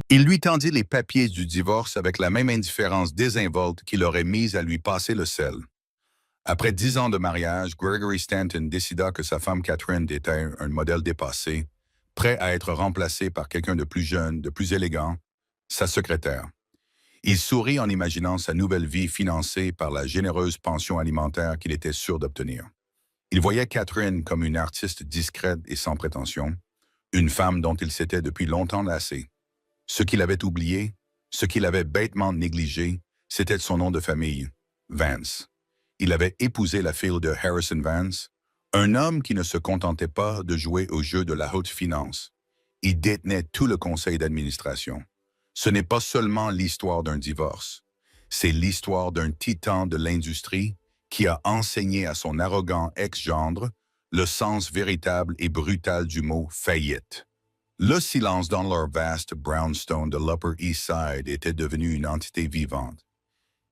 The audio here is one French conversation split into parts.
Il lui tendit les papiers du divorce avec la même indifférence désinvolte qui l'aurait mise à lui passer le sel. Après 10 ans de mariage, Gregory Stanton décida que sa femme Catherine était un modèle dépassé, prêt à être remplacé par quelqu'un de plus jeune, de plus élégant, sa secrétaire. Il sourit en imaginant sa nouvelle vie financée par la généreuse pension alimentaire qu'il était sûr d'obtenir. Il voyait Catherine comme une artiste discrète et sans prétention, une femme dont il s'était depuis longtemps lassé. Ce qu'il avait oublié, ce qu'il avait bêtement négligé, c'était son nom de famille, Vance. Il avait épousé la fille de Harrison Vance, un homme qui ne se contentait pas de jouer au jeu de la haute finance. Il détenait tout le conseil d'administration. Ce n'est pas seulement l'histoire d'un divorce, c'est l'histoire d'un titan de l'industrie qui a enseigné à son arrogant ex-gendre le sens véritable et brutal du mot faillite. Le silence dans leur vaste brownstone de l'Upper East Side était devenu une entité vivante.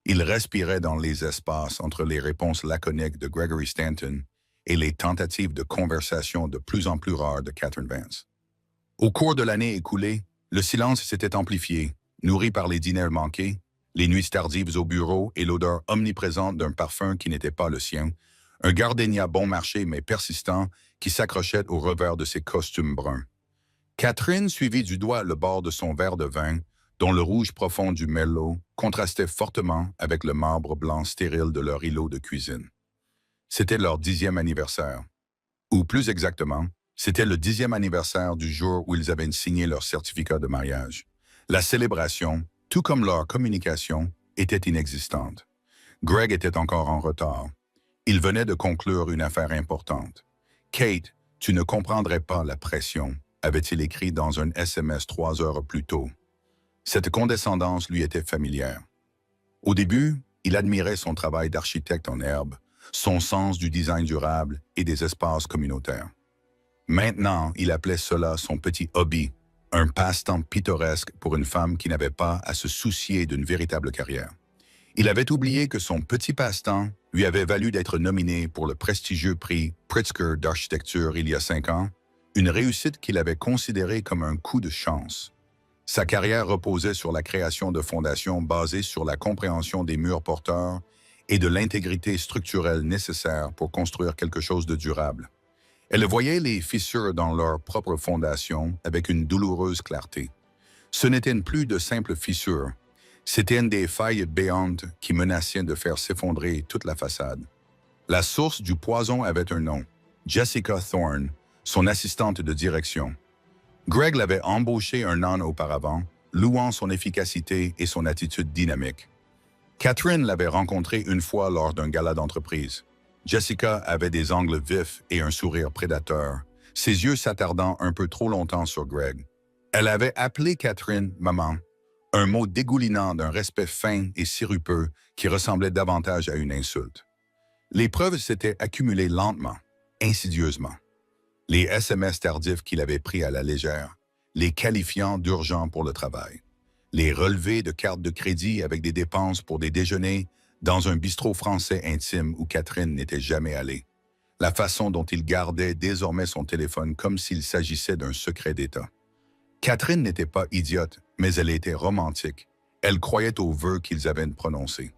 Il respirait dans les espaces entre les réponses laconiques de Gregory Stanton et les tentatives de conversation de plus en plus rares de Catherine Vance. Au cours de l'année écoulée, le silence s'était amplifié, nourri par les dîners manqués, les nuits tardives au bureau et l'odeur omniprésente d'un parfum qui n'était pas le sien, un gardénia bon marché mais persistant qui s'accrochait au revers de ses costumes bruns. Catherine suivit du doigt le bord de son verre de vin, dont le rouge profond du merlot contrastait fortement avec le marbre blanc stérile de leur îlot de cuisine. C'était leur 10e anniversaire. Ou plus exactement, c'était le 10e anniversaire du jour où ils avaient signé leur certificat de mariage. La célébration, tout comme leur communication, était inexistante. Greg était encore en retard. Il venait de conclure une affaire importante. « Kate, tu ne comprendrais pas la pression », avait-il écrit dans un SMS 3 heures plus tôt. Cette condescendance lui était familière. Au début, il admirait son travail d'architecte en herbe, son sens du design durable et des espaces communautaires. Maintenant, il appelait cela son petit hobby, un passe-temps pittoresque pour une femme qui n'avait pas à se soucier d'une véritable carrière. Il avait oublié que son petit passe-temps lui avait valu d'être nominé pour le prestigieux prix Pritzker d'architecture il y a 5 ans, une réussite qu'il avait considérée comme un coup de chance. Sa carrière reposait sur la création de fondations basées sur la compréhension des murs porteurs et de l'intégrité structurelle nécessaire pour construire quelque chose de durable. Elle voyait les fissures dans leur propre fondation avec une douloureuse clarté. Ce n'étaient plus de simples fissures, c'était une des failles béantes qui menaçaient de faire s'effondrer toute la façade. La source du poison avait un nom, Jessica Thorne, son assistante de direction. Greg l'avait embauchée un an auparavant, louant son efficacité et son attitude dynamique. Catherine l'avait rencontrée une fois lors d'un gala d'entreprise. Jessica avait des angles vifs et un sourire prédateur, ses yeux s'attardant un peu trop longtemps sur Greg. Elle avait appelé Catherine « maman », un mot dégoulinant d'un respect fin et sirupeux qui ressemblait davantage à une insulte. Les preuves s'étaient accumulées lentement, insidieusement. Les SMS tardifs qu'il avait pris à la légère, les qualifiant d'urgents pour le travail, les relevés de cartes de crédit avec des dépenses pour des déjeuners dans un bistrot français intime où Catherine n'était jamais allée, la façon dont il gardait désormais son téléphone comme s'il s'agissait d'un secret d'État. Catherine n'était pas idiote, mais elle était romantique. Elle croyait aux vœux qu'ils avaient prononcés.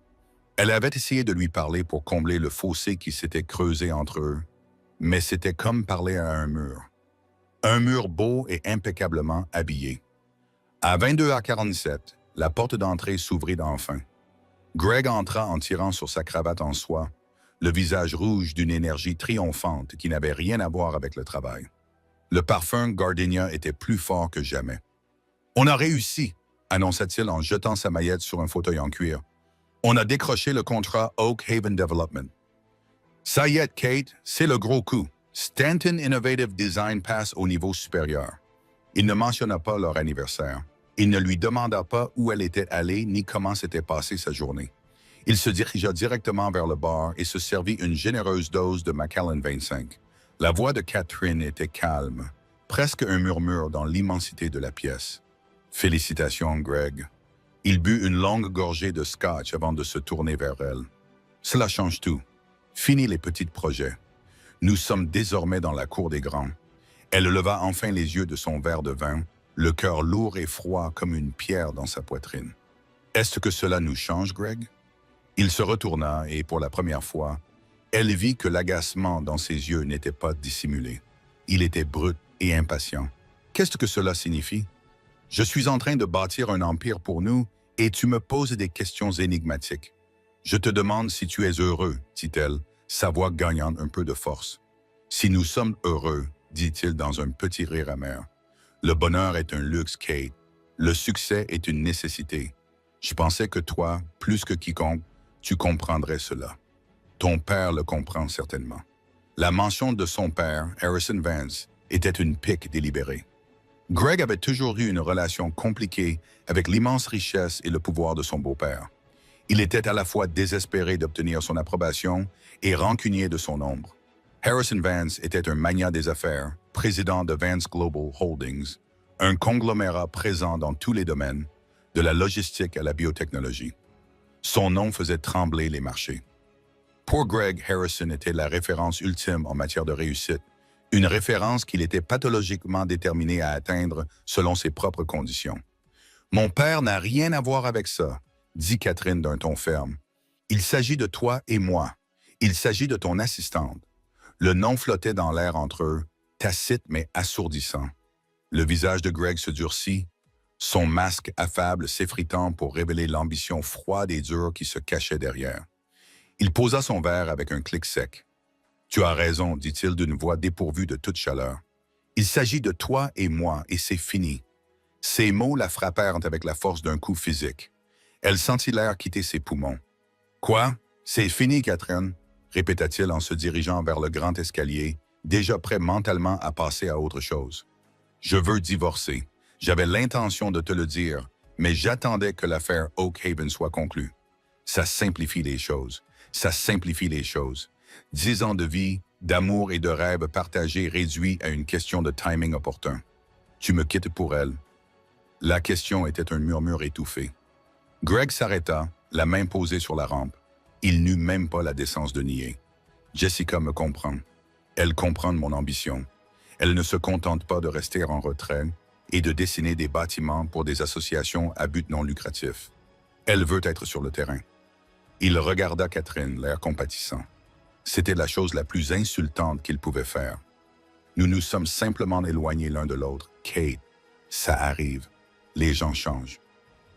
Elle avait essayé de lui parler pour combler le fossé qui s'était creusé entre eux, mais c'était comme parler à un mur. Un mur beau et impeccablement habillé. À 22h47, la porte d'entrée s'ouvrit enfin. Greg entra en tirant sur sa cravate en soie, le visage rouge d'une énergie triomphante qui n'avait rien à voir avec le travail. Le parfum Gardenia était plus fort que jamais. « On a réussi !» annonça-t-il en jetant sa maillette sur un fauteuil en cuir. « On a décroché le contrat Oak Haven Development. » « Ça y est, Kate, c'est le gros coup. Stanton Innovative Design passe au niveau supérieur. » Il ne mentionna pas leur anniversaire. Il ne lui demanda pas où elle était allée ni comment s'était passée sa journée. Il se dirigea directement vers le bar et se servit une généreuse dose de Macallan 25. La voix de Catherine était calme, presque un murmure dans l'immensité de la pièce. « Félicitations, Greg. » Il but une longue gorgée de scotch avant de se tourner vers elle. « Cela change tout. Fini les petits projets. Nous sommes désormais dans la cour des grands. » Elle leva enfin les yeux de son verre de vin, le cœur lourd et froid comme une pierre dans sa poitrine. Est-ce que cela nous change, Greg? Il se retourna et, pour la première fois, elle vit que l'agacement dans ses yeux n'était pas dissimulé. Il était brut et impatient. Qu'est-ce que cela signifie? Je suis en train de bâtir un empire pour nous et tu me poses des questions énigmatiques. Je te demande si tu es heureux, dit-elle, sa voix gagnant un peu de force. Si nous sommes heureux, dit-il dans un petit rire amer. Le bonheur est un luxe, Kate. Le succès est une nécessité. Je pensais que toi, plus que quiconque, tu comprendrais cela. Ton père le comprend certainement. La mention de son père, Harrison Vance, était une pique délibérée. Greg avait toujours eu une relation compliquée avec l'immense richesse et le pouvoir de son beau-père. Il était à la fois désespéré d'obtenir son approbation et rancunier de son ombre. Harrison Vance était un magnat des affaires, président de Vance Global Holdings, un conglomérat présent dans tous les domaines, de la logistique à la biotechnologie. Son nom faisait trembler les marchés. Pour Greg, Harrison était la référence ultime en matière de réussite, une référence qu'il était pathologiquement déterminé à atteindre selon ses propres conditions. « Mon père n'a rien à voir avec ça », dit Catherine d'un ton ferme. « Il s'agit de toi et moi. Il s'agit de ton assistante. » Le nom flottait dans l'air entre eux, tacite mais assourdissant. Le visage de Greg se durcit, son masque affable s'effritant pour révéler l'ambition froide et dure qui se cachait derrière. Il posa son verre avec un clic sec. « Tu as raison, dit-il d'une voix dépourvue de toute chaleur. Il s'agit de toi et moi, et c'est fini. » Ces mots la frappèrent avec la force d'un coup physique. Elle sentit l'air quitter ses poumons. « Quoi? C'est fini, Catherine ?» répéta-t-il en se dirigeant vers le grand escalier, déjà prêt mentalement à passer à autre chose. « Je veux divorcer. J'avais l'intention de te le dire, mais j'attendais que l'affaire Oak Haven soit conclue. Ça simplifie les choses. Ça simplifie les choses. 10 ans de vie, d'amour et de rêves partagés réduits à une question de timing opportun. Tu me quittes pour elle. » La question était un murmure étouffé. Greg s'arrêta, la main posée sur la rampe. Il n'eut même pas la décence de nier. « Jessica me comprend. Elle comprend mon ambition. Elle ne se contente pas de rester en retrait et de dessiner des bâtiments pour des associations à but non lucratif. Elle veut être sur le terrain. » Il regarda Catherine, l'air compatissant. C'était la chose la plus insultante qu'il pouvait faire. « Nous nous sommes simplement éloignés l'un de l'autre. Kate, ça arrive. Les gens changent. »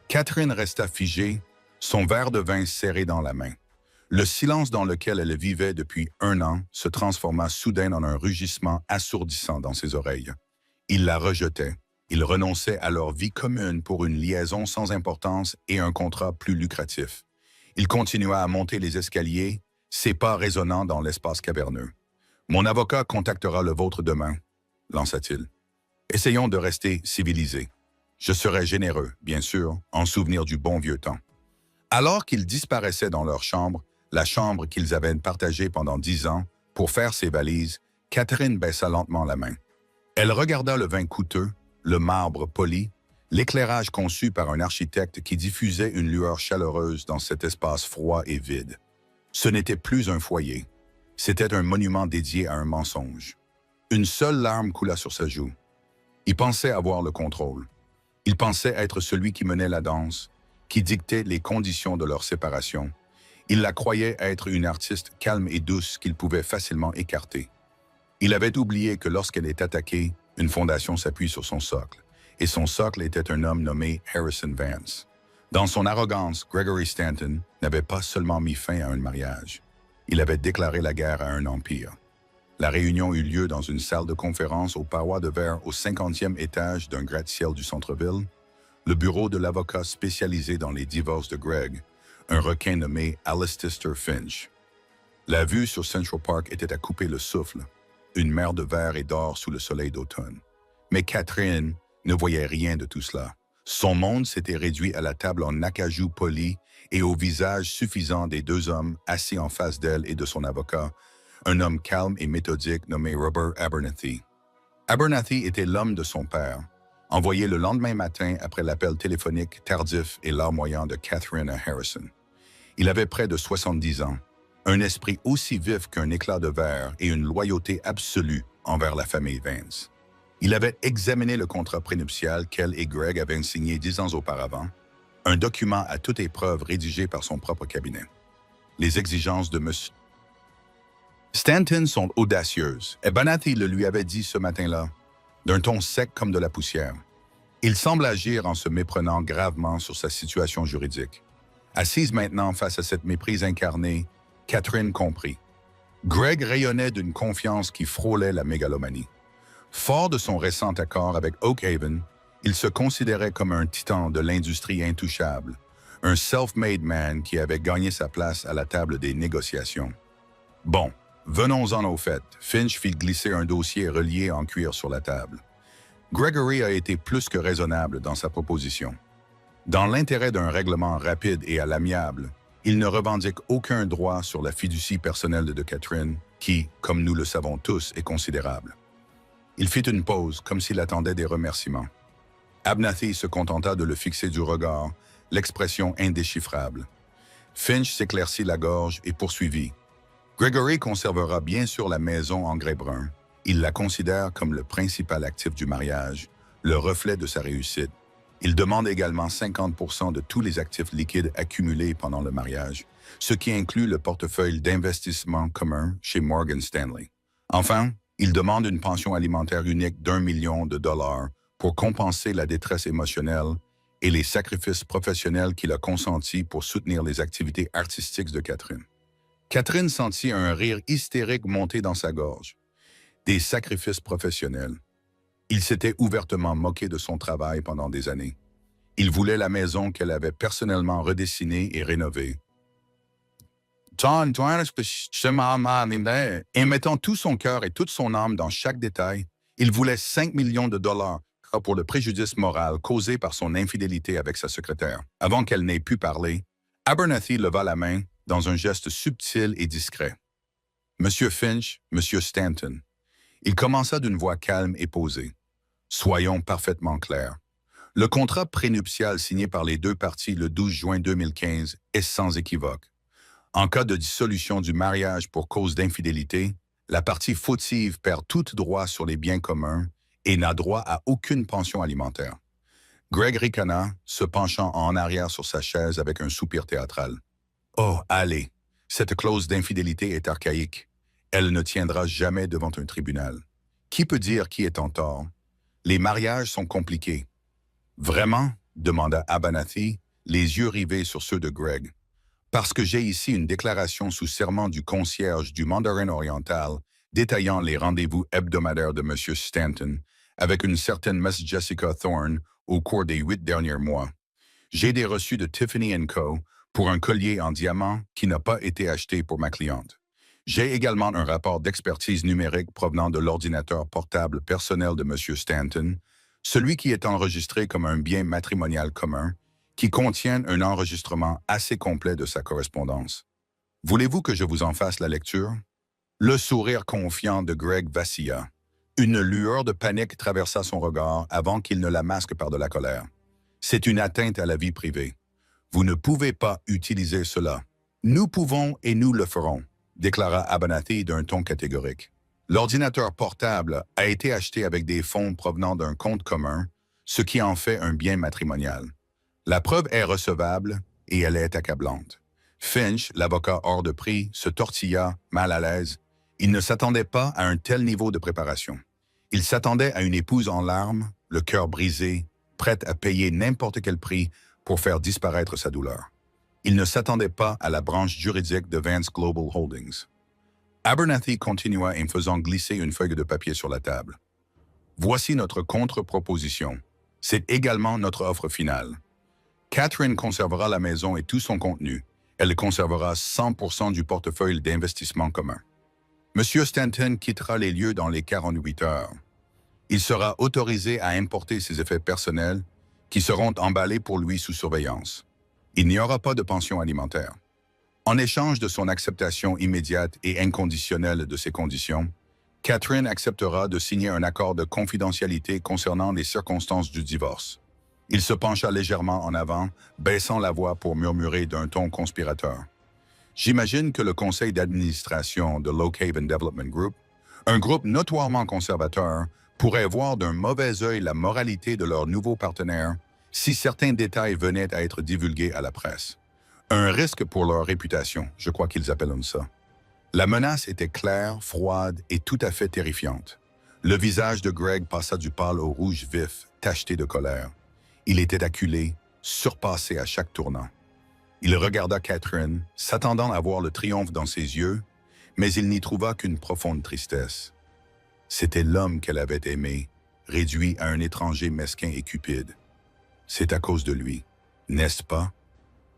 Catherine resta figée, son verre de vin serré dans la main. Le silence dans lequel elle vivait depuis 1 an se transforma soudain en un rugissement assourdissant dans ses oreilles. Il la rejetait. Il renonçait à leur vie commune pour une liaison sans importance et un contrat plus lucratif. Il continua à monter les escaliers, ses pas résonnant dans l'espace caverneux. « Mon avocat contactera le vôtre demain, » lança-t-il. « Essayons de rester civilisés. Je serai généreux, bien sûr, en souvenir du bon vieux temps. » Alors qu'ils disparaissaient dans leur chambre, la chambre qu'ils avaient partagée pendant 10 ans, pour faire ses valises, Catherine baissa lentement la main. Elle regarda le vin coûteux, le marbre poli, l'éclairage conçu par un architecte qui diffusait une lueur chaleureuse dans cet espace froid et vide. Ce n'était plus un foyer. C'était un monument dédié à un mensonge. Une seule larme coula sur sa joue. Il pensait avoir le contrôle. Il pensait être celui qui menait la danse, qui dictait les conditions de leur séparation. Il la croyait être une artiste calme et douce qu'il pouvait facilement écarter. Il avait oublié que lorsqu'elle est attaquée, une fondation s'appuie sur son socle, et son socle était un homme nommé Harrison Vance. Dans son arrogance, Gregory Stanton n'avait pas seulement mis fin à un mariage. Il avait déclaré la guerre à un empire. La réunion eut lieu dans une salle de conférence aux parois de verre au 50e étage d'un gratte-ciel du centre-ville, le bureau de l'avocat spécialisé dans les divorces de Greg, un requin nommé Alistair Finch. La vue sur Central Park était à couper le souffle, une mer de verre et d'or sous le soleil d'automne. Mais Catherine ne voyait rien de tout cela. Son monde s'était réduit à la table en acajou poli et au visage suffisant des 2 hommes assis en face d'elle et de son avocat, un homme calme et méthodique nommé Robert Abernathy. Abernathy était l'homme de son père, envoyé le lendemain matin après l'appel téléphonique tardif et larmoyant de Catherine à Harrison. Il avait près de 70 ans, un esprit aussi vif qu'un éclat de verre et une loyauté absolue envers la famille Vance. Il avait examiné le contrat prénuptial qu'elle et Greg avaient signé 10 ans auparavant, un document à toute épreuve rédigé par son propre cabinet. Les exigences de M. Stanton sont audacieuses. Abernathy le lui avait dit ce matin-là, d'un ton sec comme de la poussière. Il semble agir en se méprenant gravement sur sa situation juridique. Assise maintenant face à cette méprise incarnée, Catherine comprit. Greg rayonnait d'une confiance qui frôlait la mégalomanie. Fort de son récent accord avec Oak Haven, il se considérait comme un titan de l'industrie intouchable, un self-made man qui avait gagné sa place à la table des négociations. Bon, venons-en au fait. Finch fit glisser un dossier relié en cuir sur la table. Gregory a été plus que raisonnable dans sa proposition. Dans l'intérêt d'un règlement rapide et à l'amiable, il ne revendique aucun droit sur la fiducie personnelle de Catherine, qui, comme nous le savons tous, est considérable. Il fit une pause, comme s'il attendait des remerciements. Abernathy se contenta de le fixer du regard, l'expression indéchiffrable. Finch s'éclaircit la gorge et poursuivit. Gregory conservera bien sûr la maison en grès brun. Il la considère comme le principal actif du mariage, le reflet de sa réussite. Il demande également 50% de tous les actifs liquides accumulés pendant le mariage, ce qui inclut le portefeuille d'investissement commun chez Morgan Stanley. Enfin, il demande une pension alimentaire unique d'1 million de dollars pour compenser la détresse émotionnelle et les sacrifices professionnels qu'il a consentis pour soutenir les activités artistiques de Catherine. Catherine sentit un rire hystérique monter dans sa gorge. Des sacrifices professionnels. Il s'était ouvertement moqué de son travail pendant des années. Il voulait la maison qu'elle avait personnellement redessinée et rénovée. Et mettant tout son cœur et toute son âme dans chaque détail, il voulait 5 millions de dollars pour le préjudice moral causé par son infidélité avec sa secrétaire. Avant qu'elle n'ait pu parler, Abernathy leva la main dans un geste subtil et discret. « Monsieur Finch, Monsieur Stanton. » Il commença d'une voix calme et posée. « Soyons parfaitement clairs. Le contrat prénuptial signé par les deux parties le 12 juin 2015 est sans équivoque. En cas de dissolution du mariage pour cause d'infidélité, la partie fautive perd tout droit sur les biens communs et n'a droit à aucune pension alimentaire. » Greg ricana, se penchant en arrière sur sa chaise avec un soupir théâtral. « Oh, allez, cette clause d'infidélité est archaïque. Elle ne tiendra jamais devant un tribunal. Qui peut dire qui est en tort? Les mariages sont compliqués. »« Vraiment? » demanda Abernathy, les yeux rivés sur ceux de Greg. « Parce que j'ai ici une déclaration sous serment du concierge du Mandarin oriental détaillant les rendez-vous hebdomadaires de M. Stanton avec une certaine Miss Jessica Thorne au cours des 8 derniers mois. J'ai des reçus de Tiffany & Co. pour un collier en diamant qui n'a pas été acheté pour ma cliente. J'ai également un rapport d'expertise numérique provenant de l'ordinateur portable personnel de M. Stanton, celui qui est enregistré comme un bien matrimonial commun, qui contient un enregistrement assez complet de sa correspondance. Voulez-vous que je vous en fasse la lecture? » Le sourire confiant de Greg vacilla. Une lueur de panique traversa son regard avant qu'il ne la masque par de la colère. « C'est une atteinte à la vie privée. Vous ne pouvez pas utiliser cela. Nous pouvons et nous le ferons, » déclara Abernathy d'un ton catégorique. L'ordinateur portable a été acheté avec des fonds provenant d'un compte commun, ce qui en fait un bien matrimonial. La preuve est recevable et elle est accablante. Finch, l'avocat hors de prix, se tortilla, mal à l'aise. Il ne s'attendait pas à un tel niveau de préparation. Il s'attendait à une épouse en larmes, le cœur brisé, prête à payer n'importe quel prix pour faire disparaître sa douleur. Il ne s'attendait pas à la branche juridique de Vance Global Holdings. Abernathy continua en faisant glisser une feuille de papier sur la table. « Voici notre contre-proposition. C'est également notre offre finale. Catherine conservera la maison et tout son contenu. Elle conservera 100% du portefeuille d'investissement commun. Monsieur Stanton quittera les lieux dans les 48 heures. Il sera autorisé à importer ses effets personnels qui seront emballés pour lui sous surveillance. Il n'y aura pas de pension alimentaire. En échange de son acceptation immédiate et inconditionnelle de ces conditions, Catherine acceptera de signer un accord de confidentialité concernant les circonstances du divorce. » Il se pencha légèrement en avant, baissant la voix pour murmurer d'un ton conspirateur. « J'imagine que le conseil d'administration de l'Oak Haven Development Group, un groupe notoirement conservateur, pourraient voir d'un mauvais œil la moralité de leur nouveau partenaire si certains détails venaient à être divulgués à la presse. Un risque pour leur réputation, je crois qu'ils appellent ça. La menace était claire, froide et tout à fait terrifiante. Le visage de Greg passa du pâle au rouge vif, tacheté de colère. Il était acculé, surpassé à chaque tournant. Il regarda Catherine, s'attendant à voir le triomphe dans ses yeux, mais il n'y trouva qu'une profonde tristesse. C'était l'homme qu'elle avait aimé, réduit à un étranger mesquin et cupide. C'est à cause de lui, n'est-ce pas?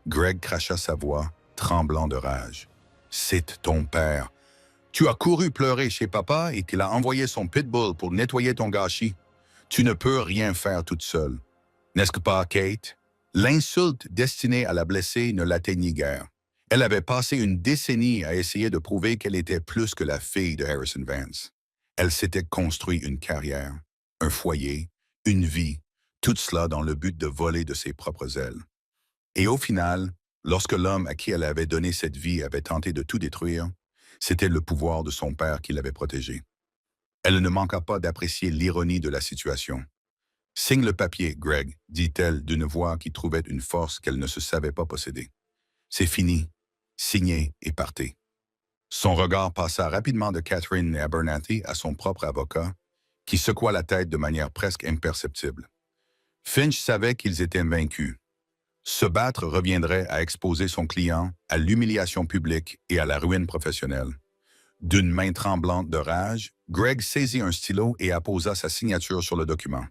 Greg cracha sa voix, tremblant de rage. C'est ton père. Tu as couru pleurer chez papa et qu'il a envoyé son pitbull pour nettoyer ton gâchis. Tu ne peux rien faire toute seule. N'est-ce pas, Kate? L'insulte destinée à la blesser ne l'atteignit guère. Elle avait passé une décennie à essayer de prouver qu'elle était plus que la fille de Harrison Vance. Elle s'était construit une carrière, un foyer, une vie, tout cela dans le but de voler de ses propres ailes. Et au final, lorsque l'homme à qui elle avait donné cette vie avait tenté de tout détruire, c'était le pouvoir de son père qui l'avait protégée. Elle ne manqua pas d'apprécier l'ironie de la situation. « Signe le papier, Greg, dit-elle d'une voix qui trouvait une force qu'elle ne se savait pas posséder. C'est fini. Signez et partez. » Son regard passa rapidement de Catherine Abernathy à son propre avocat, qui secoua la tête de manière presque imperceptible. Finch savait qu'ils étaient vaincus. Se battre reviendrait à exposer son client à l'humiliation publique et à la ruine professionnelle. D'une main tremblante de rage, Greg saisit un stylo et apposa sa signature sur le document.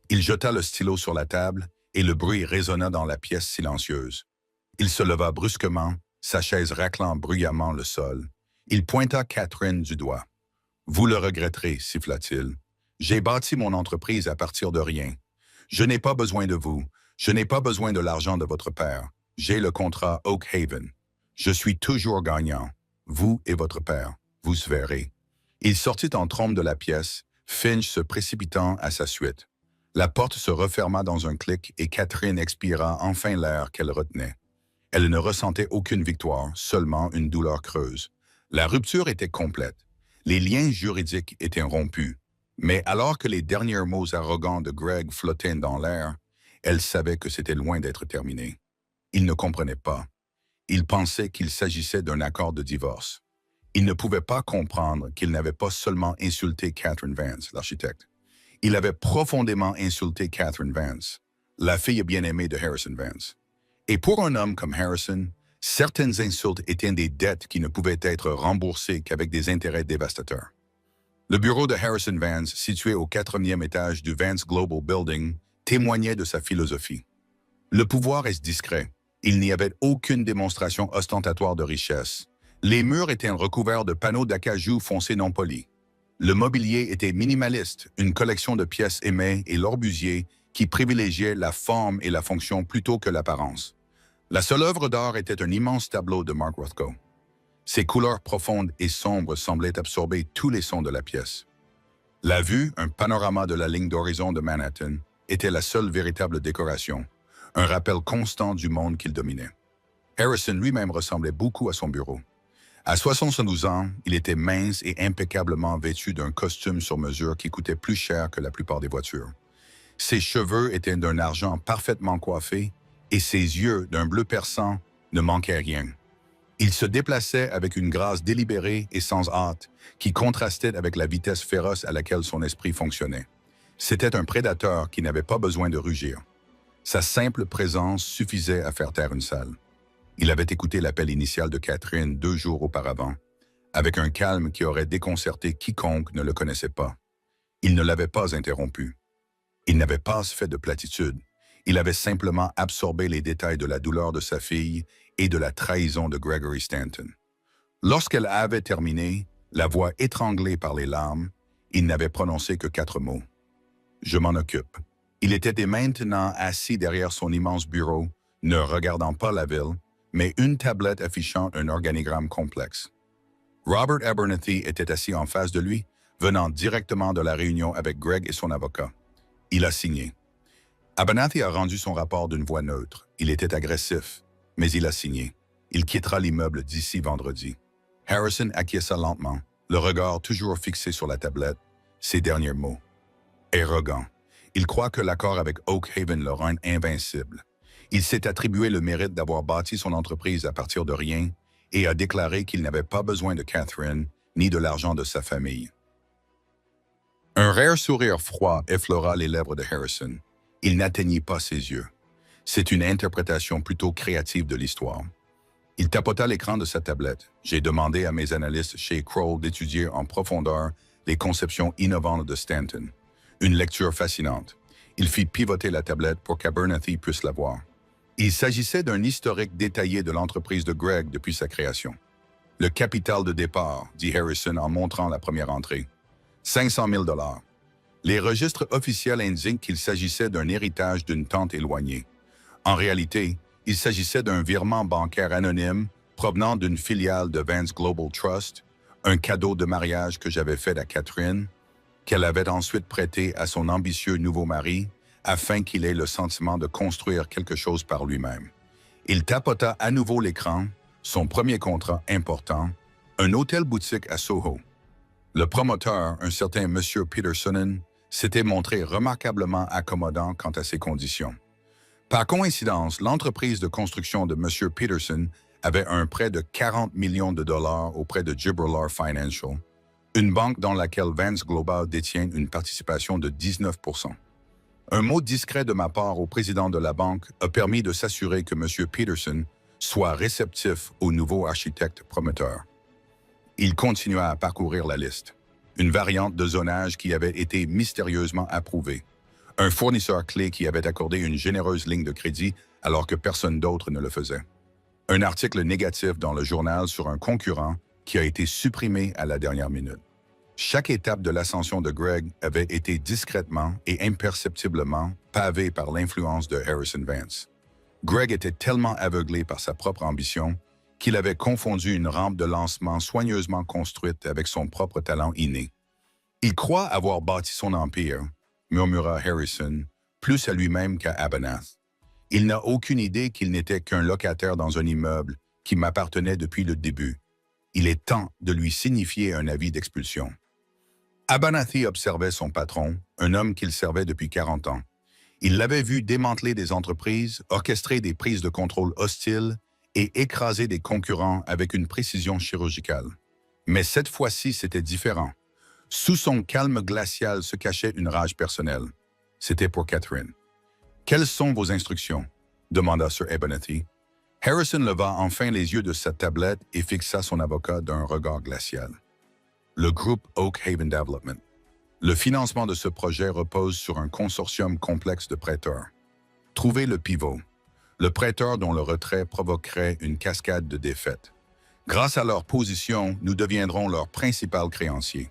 Il jeta le stylo sur la table et le bruit résonna dans la pièce silencieuse. Il se leva brusquement, sa chaise raclant bruyamment le sol. Il pointa Catherine du doigt. « Vous le regretterez, siffla-t-il. J'ai bâti mon entreprise à partir de rien. Je n'ai pas besoin de vous. Je n'ai pas besoin de l'argent de votre père. J'ai le contrat Oak Haven. Je suis toujours gagnant. Vous et votre père. Vous verrez. » Il sortit en trombe de la pièce, Finch se précipitant à sa suite. La porte se referma dans un clic et Catherine expira enfin l'air qu'elle retenait. Elle ne ressentait aucune victoire, seulement une douleur creuse. La rupture était complète. Les liens juridiques étaient rompus. Mais alors que les derniers mots arrogants de Greg flottaient dans l'air, elle savait que c'était loin d'être terminé. Il ne comprenait pas. Il pensait qu'il s'agissait d'un accord de divorce. Il ne pouvait pas comprendre qu'il n'avait pas seulement insulté Catherine Vance, l'architecte. Il avait profondément insulté Catherine Vance, la fille bien-aimée de Harrison Vance. Et pour un homme comme Harrison, certaines insultes étaient des dettes qui ne pouvaient être remboursées qu'avec des intérêts dévastateurs. Le bureau de Harrison Vance, situé au 4e étage du Vance Global Building, témoignait de sa philosophie. Le pouvoir est discret. Il n'y avait aucune démonstration ostentatoire de richesse. Les murs étaient recouverts de panneaux d'acajou foncé non polis. Le mobilier était minimaliste, une collection de pièces émais et l'orbusier qui privilégiait la forme et la fonction plutôt que l'apparence. La seule œuvre d'art était un immense tableau de Mark Rothko. Ses couleurs profondes et sombres semblaient absorber tous les sons de la pièce. La vue, un panorama de la ligne d'horizon de Manhattan, était la seule véritable décoration, un rappel constant du monde qu'il dominait. Harrison lui-même ressemblait beaucoup à son bureau. À 72 ans, il était mince et impeccablement vêtu d'un costume sur mesure qui coûtait plus cher que la plupart des voitures. Ses cheveux étaient d'un argent parfaitement coiffé et ses yeux, d'un bleu perçant, ne manquaient rien. Il se déplaçait avec une grâce délibérée et sans hâte qui contrastait avec la vitesse féroce à laquelle son esprit fonctionnait. C'était un prédateur qui n'avait pas besoin de rugir. Sa simple présence suffisait à faire taire une salle. Il avait écouté l'appel initial de Catherine 2 jours auparavant, avec un calme qui aurait déconcerté quiconque ne le connaissait pas. Il ne l'avait pas interrompu. Il n'avait pas fait de platitude. Il avait simplement absorbé les détails de la douleur de sa fille et de la trahison de Gregory Stanton. Lorsqu'elle avait terminé, la voix étranglée par les larmes, il n'avait prononcé que 4 mots. « Je m'en occupe ». Il était maintenant assis derrière son immense bureau, ne regardant pas la ville, mais une tablette affichant un organigramme complexe. Robert Abernathy était assis en face de lui, venant directement de la réunion avec Greg et son avocat. Il a signé. Abernathy a rendu son rapport d'une voix neutre. Il était agressif, mais il a signé. Il quittera l'immeuble d'ici vendredi. Harrison acquiesça lentement, le regard toujours fixé sur la tablette, ses derniers mots. Arrogant. Il croit que l'accord avec Oak Haven le rend invincible. Il s'est attribué le mérite d'avoir bâti son entreprise à partir de rien et a déclaré qu'il n'avait pas besoin de Catherine ni de l'argent de sa famille. Un rare sourire froid effleura les lèvres de Harrison. Il n'atteignit pas ses yeux. C'est une interprétation plutôt créative de l'histoire. Il tapota l'écran de sa tablette. J'ai demandé à mes analystes chez Kroll d'étudier en profondeur les conceptions innovantes de Stanton. Une lecture fascinante. Il fit pivoter la tablette pour qu'Abernathy puisse la voir. Il s'agissait d'un historique détaillé de l'entreprise de Greg depuis sa création. Le capital de départ, dit Harrison en montrant la première entrée. 500 000 $. Les registres officiels indiquent qu'il s'agissait d'un héritage d'une tante éloignée. En réalité, il s'agissait d'un virement bancaire anonyme provenant d'une filiale de Vance Global Trust, un cadeau de mariage que j'avais fait à Catherine, qu'elle avait ensuite prêté à son ambitieux nouveau mari, afin qu'il ait le sentiment de construire quelque chose par lui-même. Il tapota à nouveau l'écran, son premier contrat important, un hôtel-boutique à Soho. Le promoteur, un certain M. Petersonen, s'était montré remarquablement accommodant quant à ses conditions. Par coïncidence, l'entreprise de construction de M. Peterson avait un prêt de 40 millions de dollars auprès de Gibberlar Financial, une banque dans laquelle Vance Global détient une participation de 19%. Un mot discret de ma part au président de la banque a permis de s'assurer que M. Peterson soit réceptif au nouveau architecte promoteur. Il continua à parcourir la liste. Une variante de zonage qui avait été mystérieusement approuvée. Un fournisseur clé qui avait accordé une généreuse ligne de crédit alors que personne d'autre ne le faisait. Un article négatif dans le journal sur un concurrent qui a été supprimé à la dernière minute. Chaque étape de l'ascension de Greg avait été discrètement et imperceptiblement pavée par l'influence de Harrison Vance. Greg était tellement aveuglé par sa propre ambition qu'il avait confondu une rampe de lancement soigneusement construite avec son propre talent inné. Il croit avoir bâti son empire, murmura Harrison, plus à lui-même qu'à Abernathy. Il n'a aucune idée qu'il n'était qu'un locataire dans un immeuble qui m'appartenait depuis le début. Il est temps de lui signifier un avis d'expulsion. Abernathy observait son patron, un homme qu'il servait depuis 40 ans. Il l'avait vu démanteler des entreprises, orchestrer des prises de contrôle hostiles et écraser des concurrents avec une précision chirurgicale. Mais cette fois-ci, c'était différent. Sous son calme glacial se cachait une rage personnelle. C'était pour Catherine. « Quelles sont vos instructions ?» demanda Sir Abernathy. Harrison leva enfin les yeux de sa tablette et fixa son avocat d'un regard glacial. Le groupe Oak Haven Development. Le financement de ce projet repose sur un consortium complexe de prêteurs. Trouvez le pivot. Le prêteur dont le retrait provoquerait une cascade de défaites. Grâce à leur position, nous deviendrons leur principal créancier.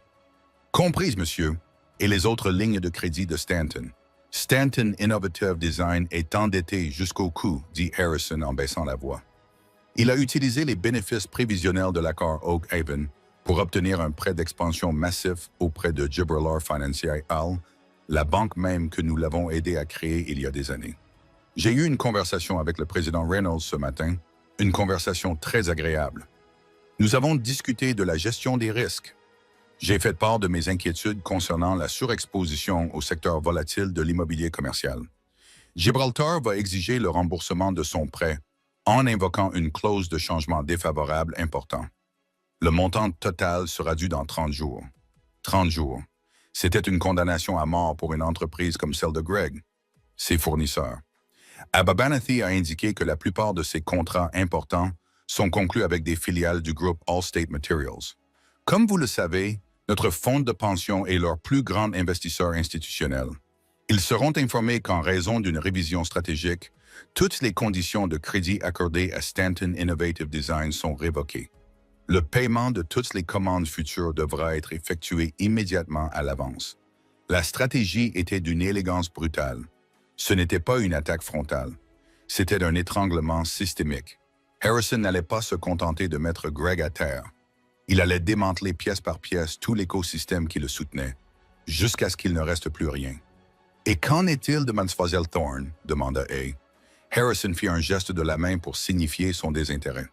Comprise, monsieur, et les autres lignes de crédit de Stanton. Stanton Innovative Design est endetté jusqu'au cou, dit Harrison en baissant la voix. Il a utilisé les bénéfices prévisionnels de l'accord Oak Haven pour obtenir un prêt d'expansion massif auprès de Gibberlar Financial Hall, la banque même que nous l'avons aidé à créer il y a des années. J'ai eu une conversation avec le président Reynolds ce matin, une conversation très agréable. Nous avons discuté de la gestion des risques. J'ai fait part de mes inquiétudes concernant la surexposition au secteur volatile de l'immobilier commercial. Gibraltar va exiger le remboursement de son prêt en invoquant une clause de changement défavorable important. Le montant total sera dû dans 30 jours. 30 jours. C'était une condamnation à mort pour une entreprise comme celle de Greg. Ses fournisseurs. Abernathy a indiqué que la plupart de ces contrats importants sont conclus avec des filiales du groupe Allstate Materials. Comme vous le savez, notre fonds de pension est leur plus grand investisseur institutionnel. Ils seront informés qu'en raison d'une révision stratégique, toutes les conditions de crédit accordées à Stanton Innovative Design sont révoquées. Le paiement de toutes les commandes futures devra être effectué immédiatement à l'avance. La stratégie était d'une élégance brutale. Ce n'était pas une attaque frontale. C'était un étranglement systémique. Harrison n'allait pas se contenter de mettre Greg à terre. Il allait démanteler pièce par pièce tout l'écosystème qui le soutenait, jusqu'à ce qu'il ne reste plus rien. « Et qu'en est-il de Mademoiselle Thorne » demanda Hay. Harrison fit un geste de la main pour signifier son désintérêt.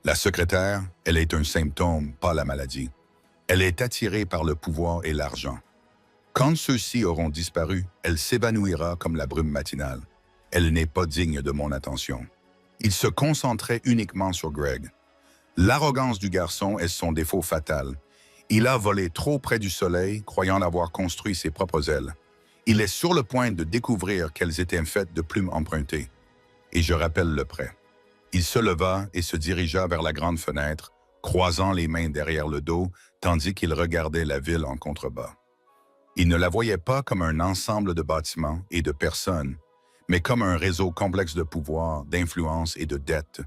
La secrétaire, elle est un symptôme, pas la maladie. Elle est attirée par le pouvoir et l'argent. Quand ceux-ci auront disparu, elle s'évanouira comme la brume matinale. Elle n'est pas digne de mon attention. Il se concentrait uniquement sur Greg. L'arrogance du garçon est son défaut fatal. Il a volé trop près du soleil, croyant avoir construit ses propres ailes. Il est sur le point de découvrir qu'elles étaient faites de plumes empruntées. Et je rappelle le prêt. Il se leva et se dirigea vers la grande fenêtre, croisant les mains derrière le dos, tandis qu'il regardait la ville en contrebas. Il ne la voyait pas comme un ensemble de bâtiments et de personnes, mais comme un réseau complexe de pouvoir, d'influence et de dettes.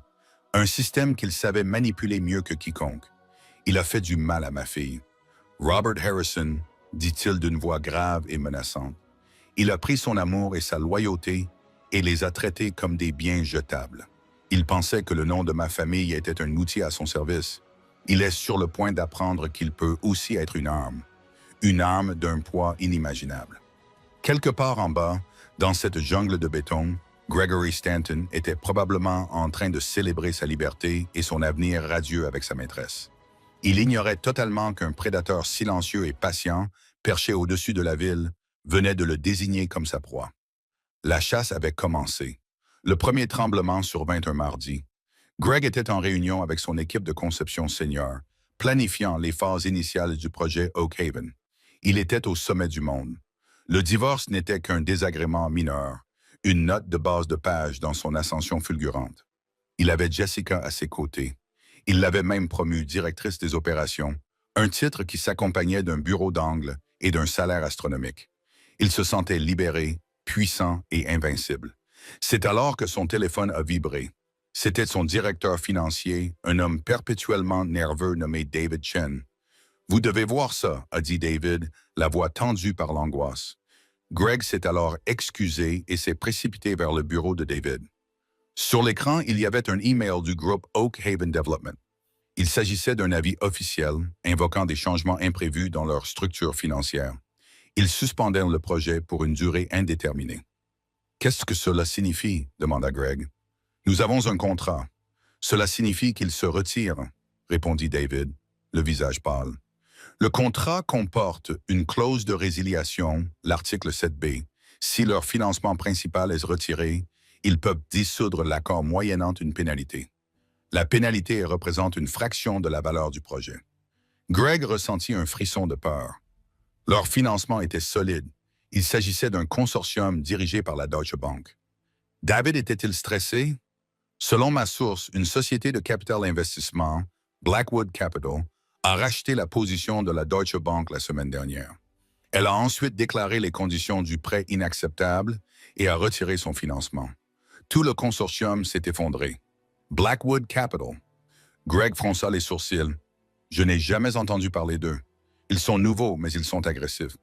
Un système qu'il savait manipuler mieux que quiconque. Il a fait du mal à ma fille. Robert Harrison, dit-il d'une voix grave et menaçante. Il a pris son amour et sa loyauté et les a traités comme des biens jetables. Il pensait que le nom de ma famille était un outil à son service. Il est sur le point d'apprendre qu'il peut aussi être une arme d'un poids inimaginable. Quelque part en bas, dans cette jungle de béton, Gregory Stanton était probablement en train de célébrer sa liberté et son avenir radieux avec sa maîtresse. Il ignorait totalement qu'un prédateur silencieux et patient, perché au-dessus de la ville, venait de le désigner comme sa proie. La chasse avait commencé. Le premier tremblement survint un mardi. Greg était en réunion avec son équipe de conception senior, planifiant les phases initiales du projet Oak Haven. Il était au sommet du monde. Le divorce n'était qu'un désagrément mineur, une note de base de page dans son ascension fulgurante. Il avait Jessica à ses côtés. Il l'avait même promue directrice des opérations, un titre qui s'accompagnait d'un bureau d'angle et d'un salaire astronomique. Il se sentait libéré, puissant et invincible. C'est alors que son téléphone a vibré. C'était son directeur financier, un homme perpétuellement nerveux nommé David Chen. « Vous devez voir ça », a dit David, la voix tendue par l'angoisse. Greg s'est alors excusé et s'est précipité vers le bureau de David. Sur l'écran, il y avait un email du groupe Oak Haven Development. Il s'agissait d'un avis officiel invoquant des changements imprévus dans leur structure financière. Ils suspendaient le projet pour une durée indéterminée. « Qu'est-ce que cela signifie » demanda Greg. « Nous avons un contrat. Cela signifie qu'il se retire » répondit David, le visage pâle. Le contrat comporte une clause de résiliation, l'article 7B. Si leur financement principal est retiré, ils peuvent dissoudre l'accord moyennant une pénalité. La pénalité représente une fraction de la valeur du projet. Greg ressentit un frisson de peur. Leur financement était solide. Il s'agissait d'un consortium dirigé par la Deutsche Bank. David était-il stressé? Selon ma source, une société de capital investissement, Blackwood Capital, a racheté la position de la Deutsche Bank la semaine dernière. Elle a ensuite déclaré les conditions du prêt inacceptables et a retiré son financement. Tout le consortium s'est effondré. Blackwood Capital. Greg fronça les sourcils. Je n'ai jamais entendu parler d'eux. Ils sont nouveaux, mais ils sont agressifs.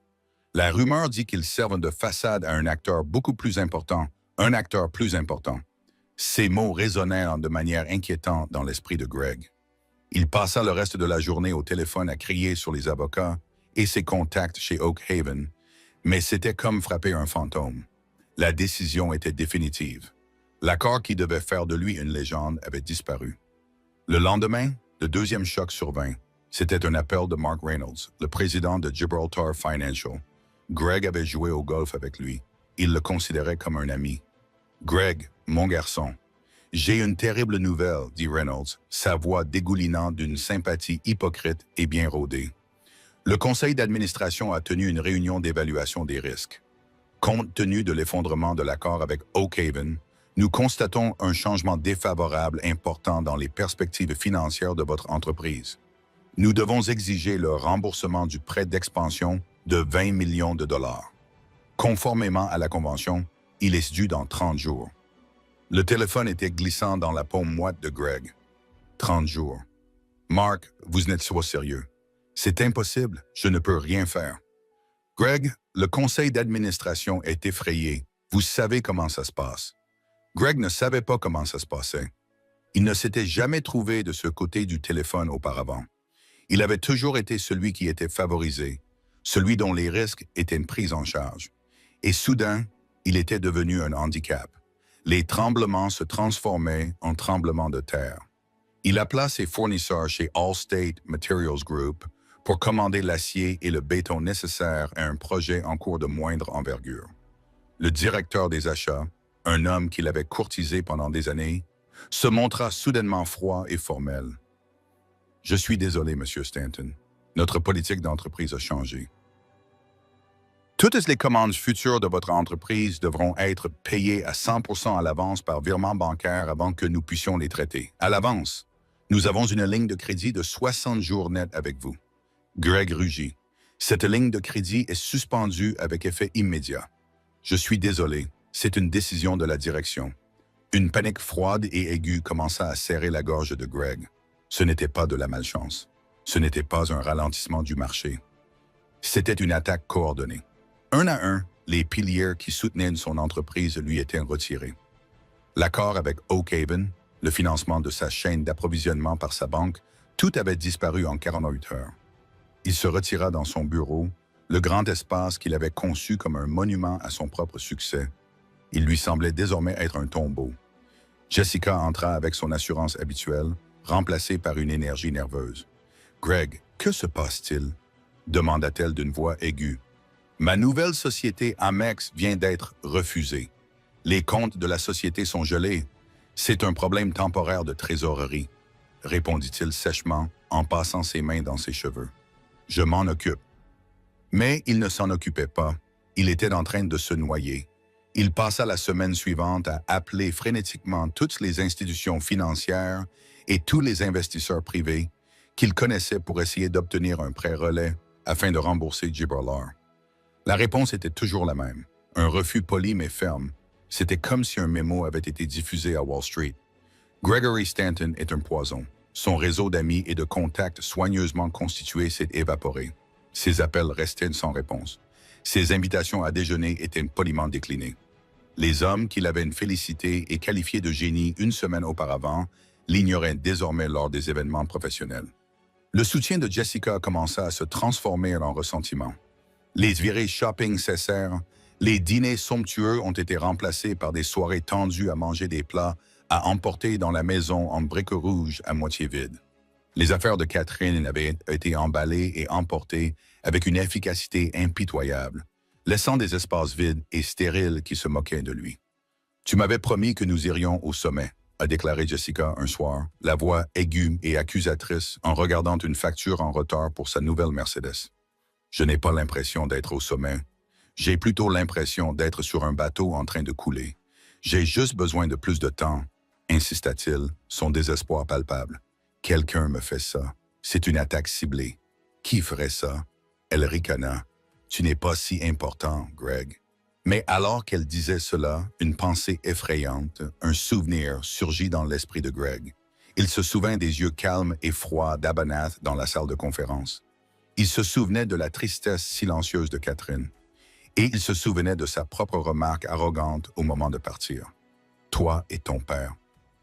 La rumeur dit qu'ils servent de façade à un acteur beaucoup plus important, un acteur plus important. Ces mots résonnèrent de manière inquiétante dans l'esprit de Greg. Il passa le reste de la journée au téléphone à crier sur les avocats et ses contacts chez Oak Haven, mais c'était comme frapper un fantôme. La décision était définitive. L'accord qui devait faire de lui une légende avait disparu. Le lendemain, le deuxième choc survint. C'était un appel de Mark Reynolds, le président de Gibraltar Financial. Greg avait joué au golf avec lui. Il le considérait comme un ami. « Greg, mon garçon, j'ai une terrible nouvelle, » dit Reynolds, sa voix dégoulinant d'une sympathie hypocrite et bien rodée. Le conseil d'administration a tenu une réunion d'évaluation des risques. Compte tenu de l'effondrement de l'accord avec Oak Haven, nous constatons un changement défavorable important dans les perspectives financières de votre entreprise. Nous devons exiger le remboursement du prêt d'expansion de 20 millions de dollars. Conformément à la convention, il est dû dans 30 jours. Le téléphone était glissant dans la paume moite de Greg. 30 jours. Mark, vous n'êtes pas sérieux. C'est impossible, je ne peux rien faire. Greg, le conseil d'administration est effrayé. Vous savez comment ça se passe. Greg ne savait pas comment ça se passait. Il ne s'était jamais trouvé de ce côté du téléphone auparavant. Il avait toujours été celui qui était favorisé, celui dont les risques étaient pris en charge. Et soudain, il était devenu un handicap. Les tremblements se transformaient en tremblements de terre. Il appela ses fournisseurs chez Allstate Materials Group pour commander l'acier et le béton nécessaires à un projet en cours de moindre envergure. Le directeur des achats, un homme qu'il avait courtisé pendant des années, se montra soudainement froid et formel. « Je suis désolé, Monsieur Stanton. Notre politique d'entreprise a changé. Toutes les commandes futures de votre entreprise devront être payées à 100% à l'avance par virement bancaire avant que nous puissions les traiter. À l'avance. Nous avons une ligne de crédit de 60 jours net avec vous. » Greg rugit. « Cette ligne de crédit est suspendue avec effet immédiat. Je suis désolé, c'est une décision de la direction. » Une panique froide et aiguë commença à serrer la gorge de Greg. Ce n'était pas de la malchance. Ce n'était pas un ralentissement du marché. C'était une attaque coordonnée. Un à un, les piliers qui soutenaient son entreprise lui étaient retirés. L'accord avec Oak Haven, le financement de sa chaîne d'approvisionnement par sa banque, tout avait disparu en 48 heures. Il se retira dans son bureau, le grand espace qu'il avait conçu comme un monument à son propre succès. Il lui semblait désormais être un tombeau. Jessica entra avec son assurance habituelle, remplacée par une énergie nerveuse. « Greg, que se passe-t-il? » demanda-t-elle d'une voix aiguë. « Ma nouvelle société Amex vient d'être refusée. Les comptes de la société sont gelés. C'est un problème temporaire de trésorerie, » répondit-il sèchement en passant ses mains dans ses cheveux. « Je m'en occupe. » Mais il ne s'en occupait pas. Il était en train de se noyer. Il passa la semaine suivante à appeler frénétiquement toutes les institutions financières et tous les investisseurs privés qu'il connaissait pour essayer d'obtenir un prêt relais afin de rembourser Gibraltar. La réponse était toujours la même, un refus poli mais ferme. C'était comme si un mémo avait été diffusé à Wall Street. Gregory Stanton est un poison. Son réseau d'amis et de contacts soigneusement constitué s'est évaporé. Ses appels restaient sans réponse. Ses invitations à déjeuner étaient poliment déclinées. Les hommes qu'il avait félicité et qualifiés de génie une semaine auparavant l'ignoraient désormais lors des événements professionnels. Le soutien de Jessica commença à se transformer en ressentiment. Les virées shopping cessèrent, les dîners somptueux ont été remplacés par des soirées tendues à manger des plats à emporter dans la maison en briques rouges à moitié vides. Les affaires de Catherine avaient été emballées et emportées avec une efficacité impitoyable, laissant des espaces vides et stériles qui se moquaient de lui. « Tu m'avais promis que nous irions au sommet », a déclaré Jessica un soir, la voix aiguë et accusatrice en regardant une facture en retard pour sa nouvelle Mercedes. « Je n'ai pas l'impression d'être au sommet. J'ai plutôt l'impression d'être sur un bateau en train de couler. J'ai juste besoin de plus de temps, » insista-t-il, son désespoir palpable. « Quelqu'un me fait ça. C'est une attaque ciblée. Qui ferait ça? » Elle ricana. « Tu n'es pas si important, Greg. » Mais alors qu'elle disait cela, une pensée effrayante, un souvenir surgit dans l'esprit de Greg. Il se souvint des yeux calmes et froids d'Abanath dans la salle de conférence. Il se souvenait de la tristesse silencieuse de Catherine. Et il se souvenait de sa propre remarque arrogante au moment de partir. « Toi et ton père.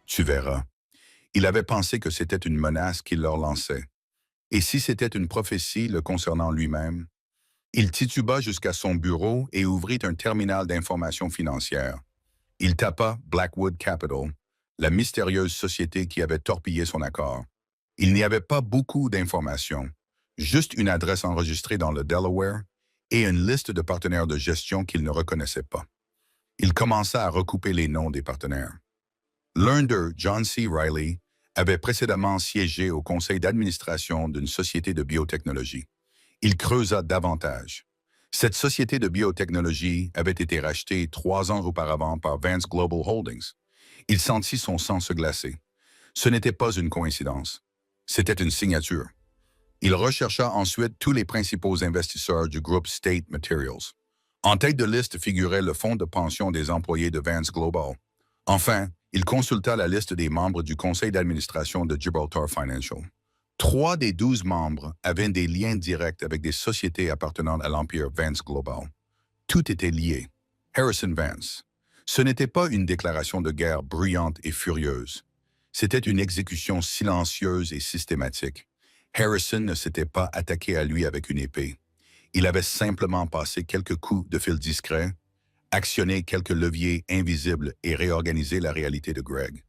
Tu verras. » Il avait pensé que c'était une menace qu'il leur lançait. Et si c'était une prophétie le concernant lui-même? Il tituba jusqu'à son bureau et ouvrit un terminal d'information financière. Il tapa Blackwood Capital, la mystérieuse société qui avait torpillé son accord. Il n'y avait pas beaucoup d'informations, juste une adresse enregistrée dans le Delaware et une liste de partenaires de gestion qu'il ne reconnaissait pas. Il commença à recouper les noms des partenaires. L'un d'eux, John C. Riley, avait précédemment siégé au conseil d'administration d'une société de biotechnologie. Il creusa davantage. Cette société de biotechnologie avait été rachetée 3 ans auparavant par Vance Global Holdings. Il sentit son sang se glacer. Ce n'était pas une coïncidence. C'était une signature. Il rechercha ensuite tous les principaux investisseurs du groupe State Materials. En tête de liste figurait le fonds de pension des employés de Vance Global. Enfin, il consulta la liste des membres du conseil d'administration de Gibraltar Financial. 3 des 12 membres avaient des liens directs avec des sociétés appartenant à l'empire Vance Global. Tout était lié. Harrison Vance. Ce n'était pas une déclaration de guerre bruyante et furieuse. C'était une exécution silencieuse et systématique. Harrison ne s'était pas attaqué à lui avec une épée. Il avait simplement passé quelques coups de fil discrets, actionné quelques leviers invisibles et réorganisé la réalité de Greg.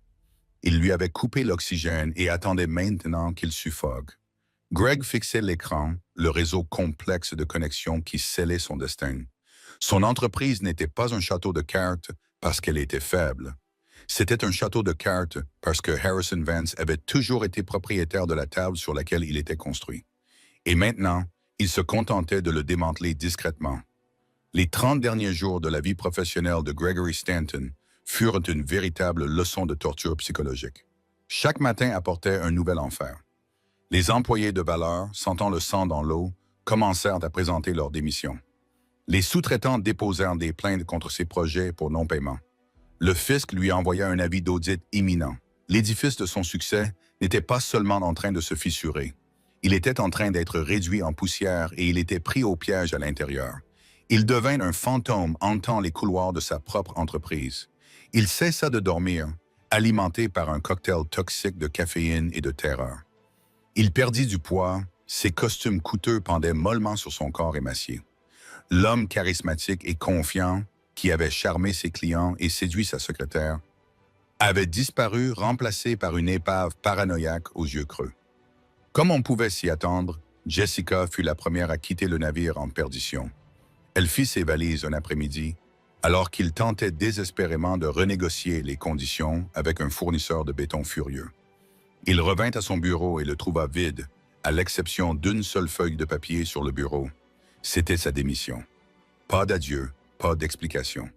Il lui avait coupé l'oxygène et attendait maintenant qu'il suffoque. Greg fixait l'écran, le réseau complexe de connexions qui scellait son destin. Son entreprise n'était pas un château de cartes parce qu'elle était faible. C'était un château de cartes parce que Harrison Vance avait toujours été propriétaire de la table sur laquelle il était construit. Et maintenant, il se contentait de le démanteler discrètement. Les 30 derniers jours de la vie professionnelle de Gregory Stanton furent une véritable leçon de torture psychologique. Chaque matin apportait un nouvel enfer. Les employés de valeur, sentant le sang dans l'eau, commencèrent à présenter leur démission. Les sous-traitants déposèrent des plaintes contre ses projets pour non-paiement. Le fisc lui envoya un avis d'audit imminent. L'édifice de son succès n'était pas seulement en train de se fissurer. Il était en train d'être réduit en poussière et il était pris au piège à l'intérieur. Il devint un fantôme hantant les couloirs de sa propre entreprise. Il cessa de dormir, alimenté par un cocktail toxique de caféine et de terreur. Il perdit du poids, ses costumes coûteux pendaient mollement sur son corps émacié. L'homme charismatique et confiant, qui avait charmé ses clients et séduit sa secrétaire, avait disparu remplacé par une épave paranoïaque aux yeux creux. Comme on pouvait s'y attendre, Jessica fut la première à quitter le navire en perdition. Elle fit ses valises un après-midi, alors qu'il tentait désespérément de renégocier les conditions avec un fournisseur de béton furieux. Il revint à son bureau et le trouva vide, à l'exception d'une seule feuille de papier sur le bureau. C'était sa démission. Pas d'adieu, pas d'explication.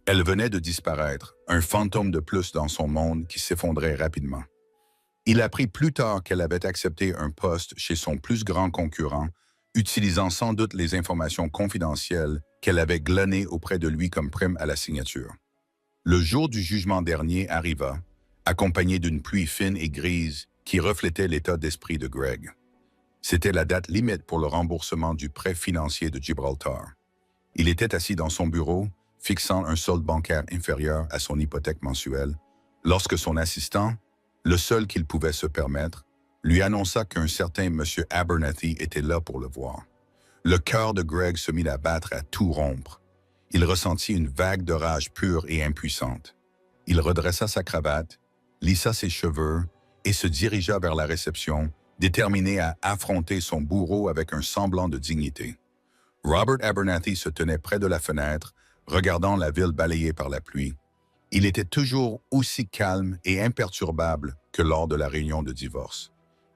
Elle venait de disparaître, un fantôme de plus dans son monde qui s'effondrait rapidement. Il apprit plus tard qu'elle avait accepté un poste chez son plus grand concurrent, utilisant sans doute les informations confidentielles qu'elle avait glanées auprès de lui comme prime à la signature. Le jour du jugement dernier arriva, accompagné d'une pluie fine et grise qui reflétait l'état d'esprit de Greg. C'était la date limite pour le remboursement du prêt financier de Gibraltar. Il était assis dans son bureau, fixant un solde bancaire inférieur à son hypothèque mensuelle, lorsque son assistant, le seul qu'il pouvait se permettre, lui annonça qu'un certain M. Abernathy était là pour le voir. Le cœur de Greg se mit à battre à tout rompre. Il ressentit une vague de rage pure et impuissante. Il redressa sa cravate, lissa ses cheveux et se dirigea vers la réception, déterminé à affronter son bourreau avec un semblant de dignité. Robert Abernathy se tenait près de la fenêtre, regardant la ville balayée par la pluie. Il était toujours aussi calme et imperturbable que lors de la réunion de divorce.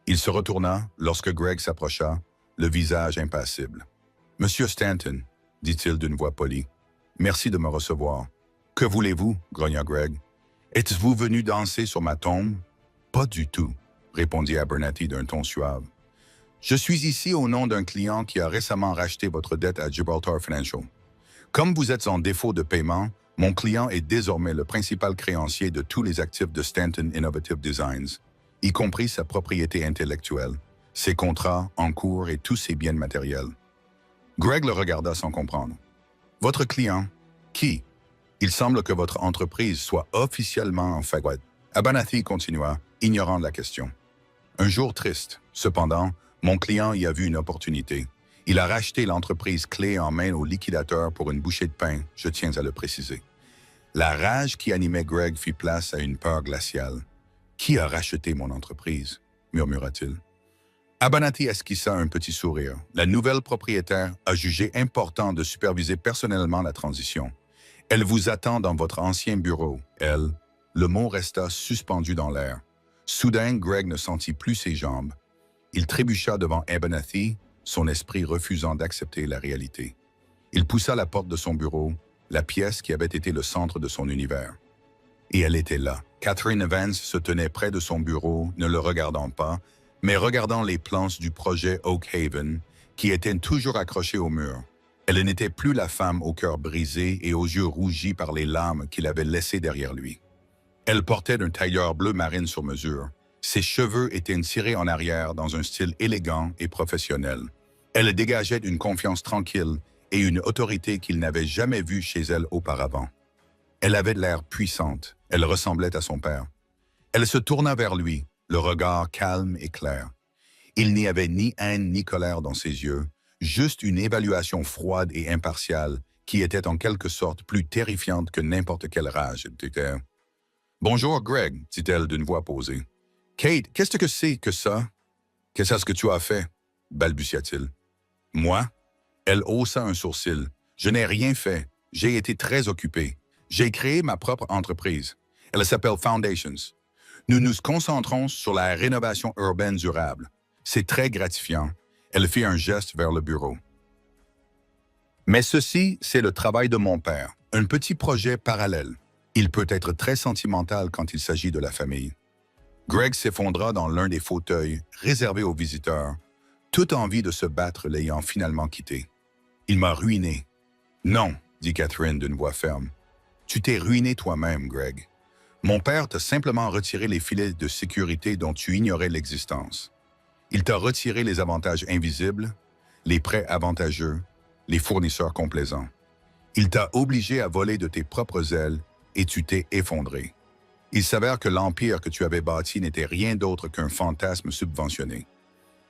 Il se retourna lorsque Greg s'approcha, le visage impassible. « Monsieur Stanton, » dit-il d'une voix polie, « merci de me recevoir. »« Que voulez-vous » grogna Greg. « Êtes-vous venu danser sur ma tombe ?»« Pas du tout » répondit Abernathy d'un ton suave. « Je suis ici au nom d'un client qui a récemment racheté votre dette à Gibraltar Financial. Comme vous êtes en défaut de paiement, mon client est désormais le principal créancier de tous les actifs de Stanton Innovative Designs, y compris sa propriété intellectuelle, ses contrats en cours et tous ses biens matériels. » Greg le regarda sans comprendre. « Votre client? Qui? Il semble que votre entreprise soit officiellement en faillite. » Abernathy continua, ignorant la question. « Un jour triste. Cependant, mon client y a vu une opportunité. Il a racheté l'entreprise clé en main au liquidateur pour une bouchée de pain, je tiens à le préciser. » La rage qui animait Greg fit place à une peur glaciale. « Qui a racheté mon entreprise? » murmura-t-il. Abernathy esquissa un petit sourire. La nouvelle propriétaire a jugé important de superviser personnellement la transition. Elle vous attend dans votre ancien bureau, elle. Le mot resta suspendu dans l'air. Soudain, Greg ne sentit plus ses jambes. Il trébucha devant Abernathy, son esprit refusant d'accepter la réalité. Il poussa la porte de son bureau, la pièce qui avait été le centre de son univers. Et elle était là. Catherine Vance se tenait près de son bureau, ne le regardant pas, mais regardant les planches du projet Oak Haven, qui étaient toujours accrochées au mur. Elle n'était plus la femme au cœur brisé et aux yeux rougis par les larmes qu'il avait laissées derrière lui. Elle portait un tailleur bleu marine sur mesure. Ses cheveux étaient tirés en arrière dans un style élégant et professionnel. Elle dégageait une confiance tranquille et une autorité qu'il n'avait jamais vue chez elle auparavant. Elle avait l'air puissante, elle ressemblait à son père. Elle se tourna vers lui, le regard calme et clair. Il n'y avait ni haine ni colère dans ses yeux, juste une évaluation froide et impartiale qui était en quelque sorte plus terrifiante que n'importe quelle rage. « Bonjour, Greg, dit-elle d'une voix posée. « Kate, qu'est-ce que c'est que ça? » Qu'est-ce que tu as fait? Balbutia-t-il. Moi? Elle haussa un sourcil. Je n'ai rien fait. J'ai été très occupé. J'ai créé ma propre entreprise. Elle s'appelle Foundations. Nous nous concentrons sur la rénovation urbaine durable. C'est très gratifiant. Elle fit un geste vers le bureau. Mais ceci, c'est le travail de mon père. Un petit projet parallèle. Il peut être très sentimental quand il s'agit de la famille. Greg s'effondra dans l'un des fauteuils réservés aux visiteurs, toute envie de se battre l'ayant finalement quitté. Il m'a ruiné. Non, dit Catherine d'une voix ferme. Tu t'es ruiné toi-même, Greg. Mon père t'a simplement retiré les filets de sécurité dont tu ignorais l'existence. Il t'a retiré les avantages invisibles, les prêts avantageux, les fournisseurs complaisants. Il t'a obligé à voler de tes propres ailes et tu t'es effondré. Il s'avère que l'empire que tu avais bâti n'était rien d'autre qu'un fantasme subventionné.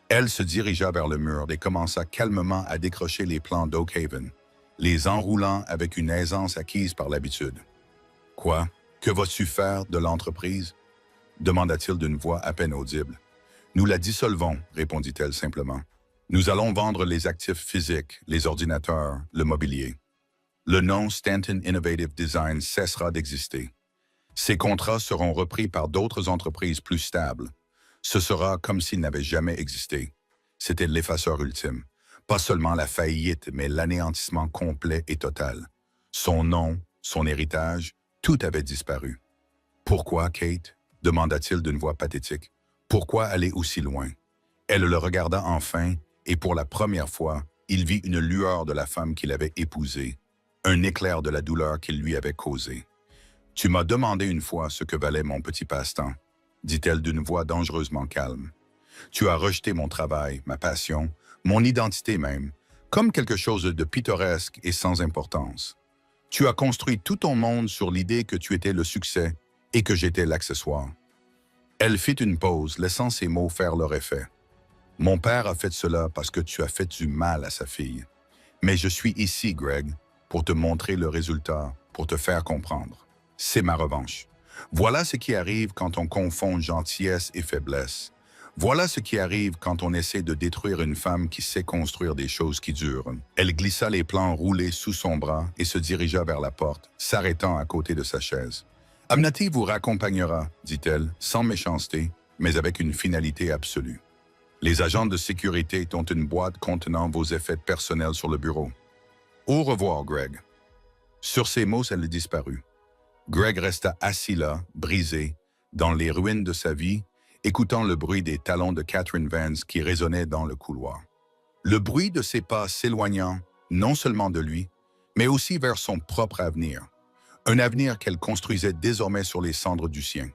Elle se dirigea vers le mur et commença calmement à décrocher les plans d'Oakhaven, les enroulant avec une aisance acquise par l'habitude. « Quoi? Que vas-tu faire de l'entreprise? » demanda-t-il d'une voix à peine audible. « Nous la dissolvons, répondit-elle simplement. Nous allons vendre les actifs physiques, les ordinateurs, le mobilier. Le nom Stanton Innovative Design cessera d'exister. Ces contrats seront repris par d'autres entreprises plus stables. Ce sera comme s'ils n'avaient jamais existé. C'était l'effaceur ultime. Pas seulement la faillite, mais l'anéantissement complet et total. Son nom, son héritage, tout avait disparu. « Pourquoi, Kate? » demanda-t-il d'une voix pathétique. « Pourquoi aller aussi loin? » Elle le regarda enfin, et pour la première fois, il vit une lueur de la femme qu'il avait épousée, un éclair de la douleur qu'il lui avait causée. « Tu m'as demandé une fois ce que valait mon petit passe-temps, » dit-elle d'une voix dangereusement calme. « Tu as rejeté mon travail, ma passion, mon identité même, comme quelque chose de pittoresque et sans importance. Tu as construit tout ton monde sur l'idée que tu étais le succès et que j'étais l'accessoire. » Elle fit une pause, laissant ses mots faire leur effet. « Mon père a fait cela parce que tu as fait du mal à sa fille. Mais je suis ici, Greg, pour te montrer le résultat, pour te faire comprendre. C'est ma revanche. Voilà ce qui arrive quand on confond gentillesse et faiblesse. Voilà ce qui arrive quand on essaie de détruire une femme qui sait construire des choses qui durent. » Elle glissa les plans roulés sous son bras et se dirigea vers la porte, s'arrêtant à côté de sa chaise. « Amnati vous raccompagnera, dit-elle, sans méchanceté, mais avec une finalité absolue. Les agents de sécurité ont une boîte contenant vos effets personnels sur le bureau. Au revoir, Greg. » Sur ces mots, elle disparut. Greg resta assis là, brisé, dans les ruines de sa vie, écoutant le bruit des talons de Catherine Vance qui résonnaient dans le couloir. Le bruit de ses pas s'éloignant, non seulement de lui, mais aussi vers son propre avenir. Un avenir qu'elle construisait désormais sur les cendres du sien.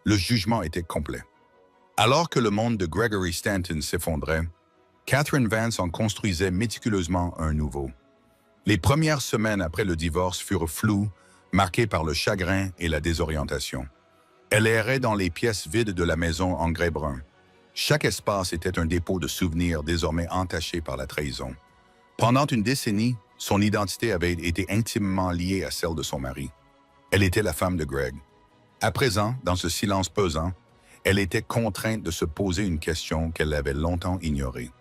Le jugement était complet. Alors que le monde de Gregory Stanton s'effondrait, Catherine Vance en construisait méticuleusement un nouveau. Les premières semaines après le divorce furent floues, marquées par le chagrin et la désorientation. Elle errait dans les pièces vides de la maison en grès brun. Chaque espace était un dépôt de souvenirs désormais entaché par la trahison. Pendant une décennie, son identité avait été intimement liée à celle de son mari. Elle était la femme de Greg. À présent, dans ce silence pesant, elle était contrainte de se poser une question qu'elle avait longtemps ignorée.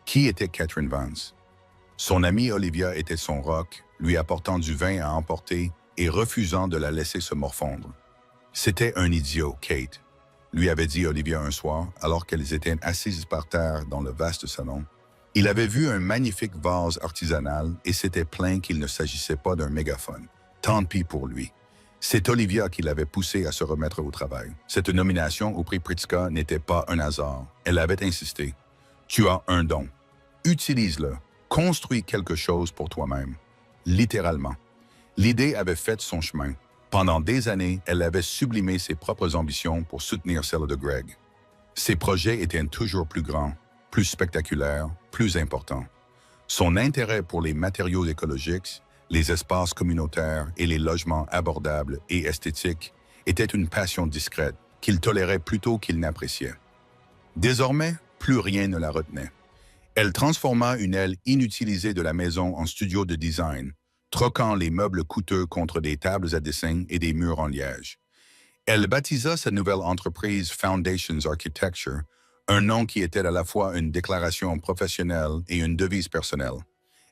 Qui était Catherine Vance? Son amie Olivia était son roc, lui apportant du vin à emporter et refusant de la laisser se morfondre. « C'était un idiot, Kate », lui avait dit Olivia un soir, alors qu'elles étaient assises par terre dans le vaste salon. Il avait vu un magnifique vase artisanal et s'était plaint qu'il ne s'agissait pas d'un mégaphone. Tant pis pour lui. C'est Olivia qui l'avait poussé à se remettre au travail. Cette nomination au prix Pritzker n'était pas un hasard. Elle avait insisté. « Tu as un don. Utilise-le. Construis quelque chose pour toi-même. » Littéralement. L'idée avait fait son chemin. Pendant des années, elle avait sublimé ses propres ambitions pour soutenir celles de Greg. Ses projets étaient toujours plus grands, plus spectaculaires, plus importants. Son intérêt pour les matériaux écologiques, les espaces communautaires et les logements abordables et esthétiques était une passion discrète qu'il tolérait plutôt qu'il n'appréciait. Désormais, plus rien ne la retenait. Elle transforma une aile inutilisée de la maison en studio de design, troquant les meubles coûteux contre des tables à dessin et des murs en liège. Elle baptisa sa nouvelle entreprise Foundations Architecture, Un nom qui était à la fois une déclaration professionnelle et une devise personnelle.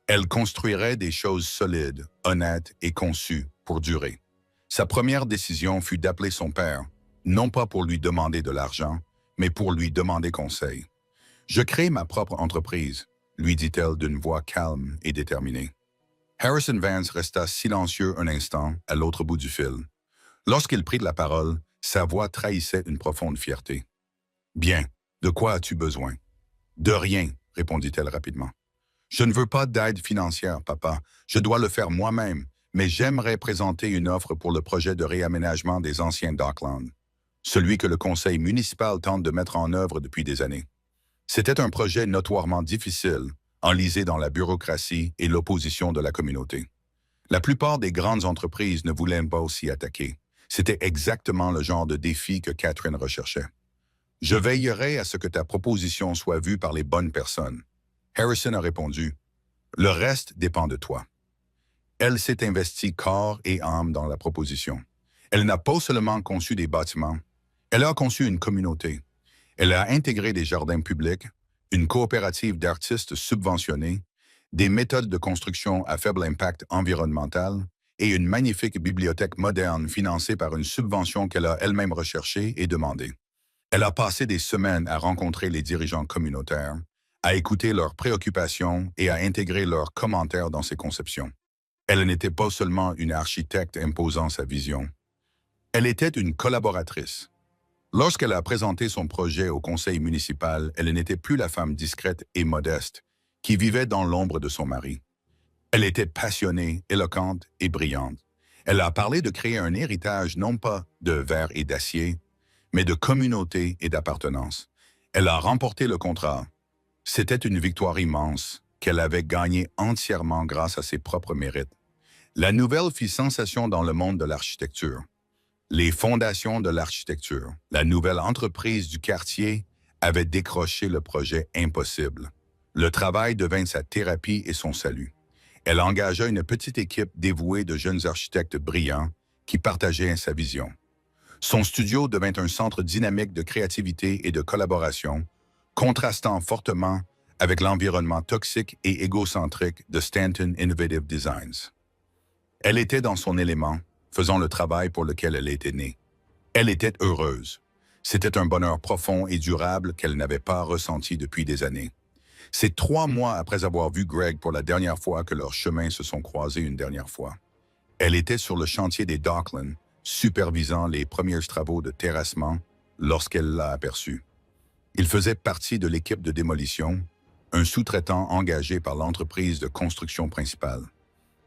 Elle construirait des choses solides, honnêtes et conçues pour durer. Sa première décision fut d'appeler son père, non pas pour lui demander de l'argent, mais pour lui demander conseil. « Je crée ma propre entreprise », lui dit-elle d'une voix calme et déterminée. Harrison Vance resta silencieux un instant à l'autre bout du fil. Lorsqu'il prit la parole, sa voix trahissait une profonde fierté. « Bien, de quoi as-tu besoin? »« De rien, » répondit-elle rapidement. « Je ne veux pas d'aide financière, papa. Je dois le faire moi-même, mais j'aimerais présenter une offre pour le projet de réaménagement des anciens Docklands, celui que le conseil municipal tente de mettre en œuvre depuis des années. C'était un projet notoirement difficile, enlisé dans la bureaucratie et l'opposition de la communauté. La plupart des grandes entreprises ne voulaient pas s'y attaquer. C'était exactement le genre de défi que Catherine recherchait. « Je veillerai à ce que ta proposition soit vue par les bonnes personnes. » Harrison a répondu, « Le reste dépend de toi. » Elle s'est investie corps et âme dans la proposition. Elle n'a pas seulement conçu des bâtiments, elle a conçu une communauté. Elle a intégré des jardins publics, une coopérative d'artistes subventionnés, des méthodes de construction à faible impact environnemental et une magnifique bibliothèque moderne financée par une subvention qu'elle a elle-même recherchée et demandée. Elle a passé des semaines à rencontrer les dirigeants communautaires, à écouter leurs préoccupations et à intégrer leurs commentaires dans ses conceptions. Elle n'était pas seulement une architecte imposant sa vision. Elle était une collaboratrice. Lorsqu'elle a présenté son projet au conseil municipal, elle n'était plus la femme discrète et modeste qui vivait dans l'ombre de son mari. Elle était passionnée, éloquente et brillante. Elle a parlé de créer un héritage non pas de verre et d'acier, mais de communauté et d'appartenance. Elle a remporté le contrat. C'était une victoire immense qu'elle avait gagnée entièrement grâce à ses propres mérites. La nouvelle fit sensation dans le monde de l'architecture. Les fondations de l'architecture, la nouvelle entreprise du quartier, avait décroché le projet impossible. Le travail devint sa thérapie et son salut. Elle engagea une petite équipe dévouée de jeunes architectes brillants qui partageaient sa vision. Son studio devint un centre dynamique de créativité et de collaboration, contrastant fortement avec l'environnement toxique et égocentrique de Stanton Innovative Designs. Elle était dans son élément, faisant le travail pour lequel elle était née. Elle était heureuse. C'était un bonheur profond et durable qu'elle n'avait pas ressenti depuis des années. C'est 3 mois après avoir vu Greg pour la dernière fois que leurs chemins se sont croisés une dernière fois. Elle était sur le chantier des Docklands, supervisant les premiers travaux de terrassement lorsqu'elle l'a aperçu. Il faisait partie de l'équipe de démolition, un sous-traitant engagé par l'entreprise de construction principale.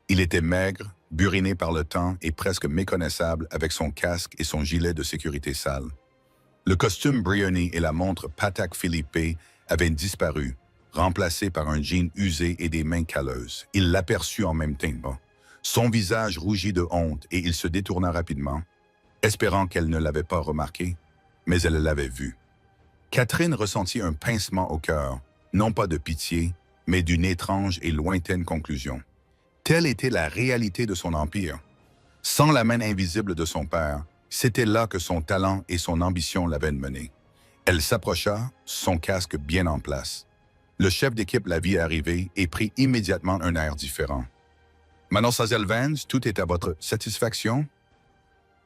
Il était maigre, buriné par le temps et presque méconnaissable avec son casque et son gilet de sécurité sale. Le costume Brioni et la montre Patek Philippe avaient disparu, remplacés par un jean usé et des mains calleuses. Il l'aperçut en même temps. Son visage rougit de honte et il se détourna rapidement, espérant qu'elle ne l'avait pas remarqué, mais elle l'avait vu. Catherine ressentit un pincement au cœur, non pas de pitié, mais d'une étrange et lointaine conclusion. Telle était la réalité de son empire. Sans la main invisible de son père, c'était là que son talent et son ambition l'avaient mené. Elle s'approcha, son casque bien en place. Le chef d'équipe la vit arriver et prit immédiatement un air différent. « Mademoiselle Vance, tout est à votre satisfaction? »«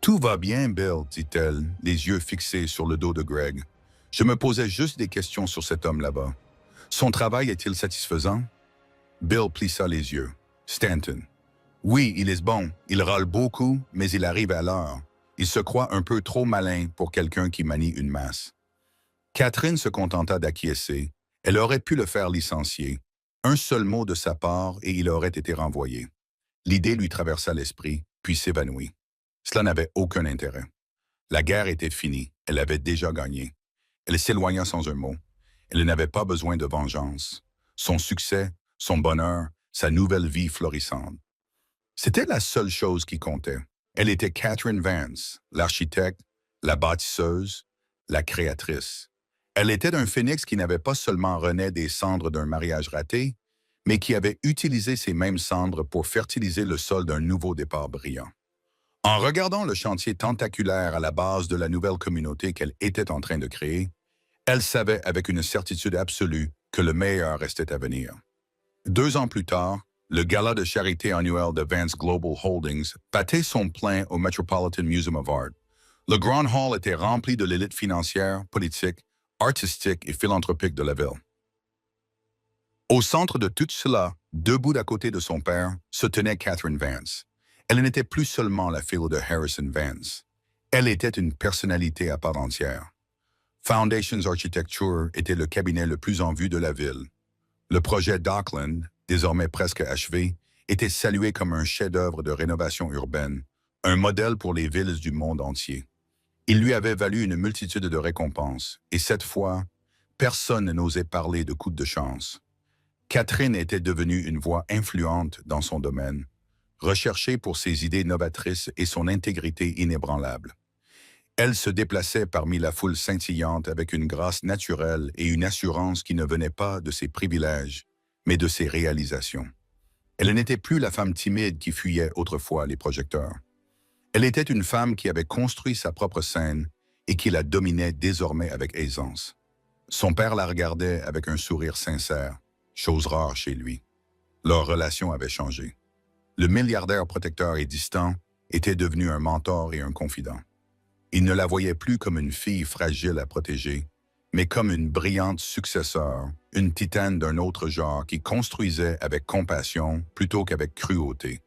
Tout va bien, Bill, » dit-elle, les yeux fixés sur le dos de Greg. « Je me posais juste des questions sur cet homme là-bas. Son travail est-il satisfaisant? » Bill plissa les yeux. Stanton. « Oui, il est bon. Il râle beaucoup, mais il arrive à l'heure. Il se croit un peu trop malin pour quelqu'un qui manie une masse. » Catherine se contenta d'acquiescer. Elle aurait pu le faire licencier. Un seul mot de sa part et il aurait été renvoyé. L'idée lui traversa l'esprit, puis s'évanouit. Cela n'avait aucun intérêt. La guerre était finie. Elle avait déjà gagné. Elle s'éloigna sans un mot. Elle n'avait pas besoin de vengeance. Son succès, son bonheur, sa nouvelle vie florissante. C'était la seule chose qui comptait. Elle était Catherine Vance, l'architecte, la bâtisseuse, la créatrice. Elle était un phénix qui n'avait pas seulement renaît des cendres d'un mariage raté, mais qui avait utilisé ces mêmes cendres pour fertiliser le sol d'un nouveau départ brillant. En regardant le chantier tentaculaire à la base de la nouvelle communauté qu'elle était en train de créer, Elle savait avec une certitude absolue que le meilleur restait à venir. 2 ans plus tard, le gala de charité annuel de Vance Global Holdings battait son plein au Metropolitan Museum of Art. Le Grand Hall était rempli de l'élite financière, politique, artistique et philanthropique de la ville. Au centre de tout cela, debout à côté de son père, se tenait Catherine Vance. Elle n'était plus seulement la fille de Harrison Vance. Elle était une personnalité à part entière. Foundations Architecture était le cabinet le plus en vue de la ville. Le projet Dockland, désormais presque achevé, était salué comme un chef-d'œuvre de rénovation urbaine, un modèle pour les villes du monde entier. Il lui avait valu une multitude de récompenses, et cette fois, personne n'osait parler de coups de chance. Catherine était devenue une voix influente dans son domaine, recherchée pour ses idées novatrices et son intégrité inébranlable. Elle se déplaçait parmi la foule scintillante avec une grâce naturelle et une assurance qui ne venait pas de ses privilèges, mais de ses réalisations. Elle n'était plus la femme timide qui fuyait autrefois les projecteurs. Elle était une femme qui avait construit sa propre scène et qui la dominait désormais avec aisance. Son père la regardait avec un sourire sincère, chose rare chez lui. Leur relation avait changé. Le milliardaire protecteur et distant était devenu un mentor et un confident. Il ne la voyait plus comme une fille fragile à protéger, mais comme une brillante successeur, une titane d'un autre genre qui construisait avec compassion plutôt qu'avec cruauté.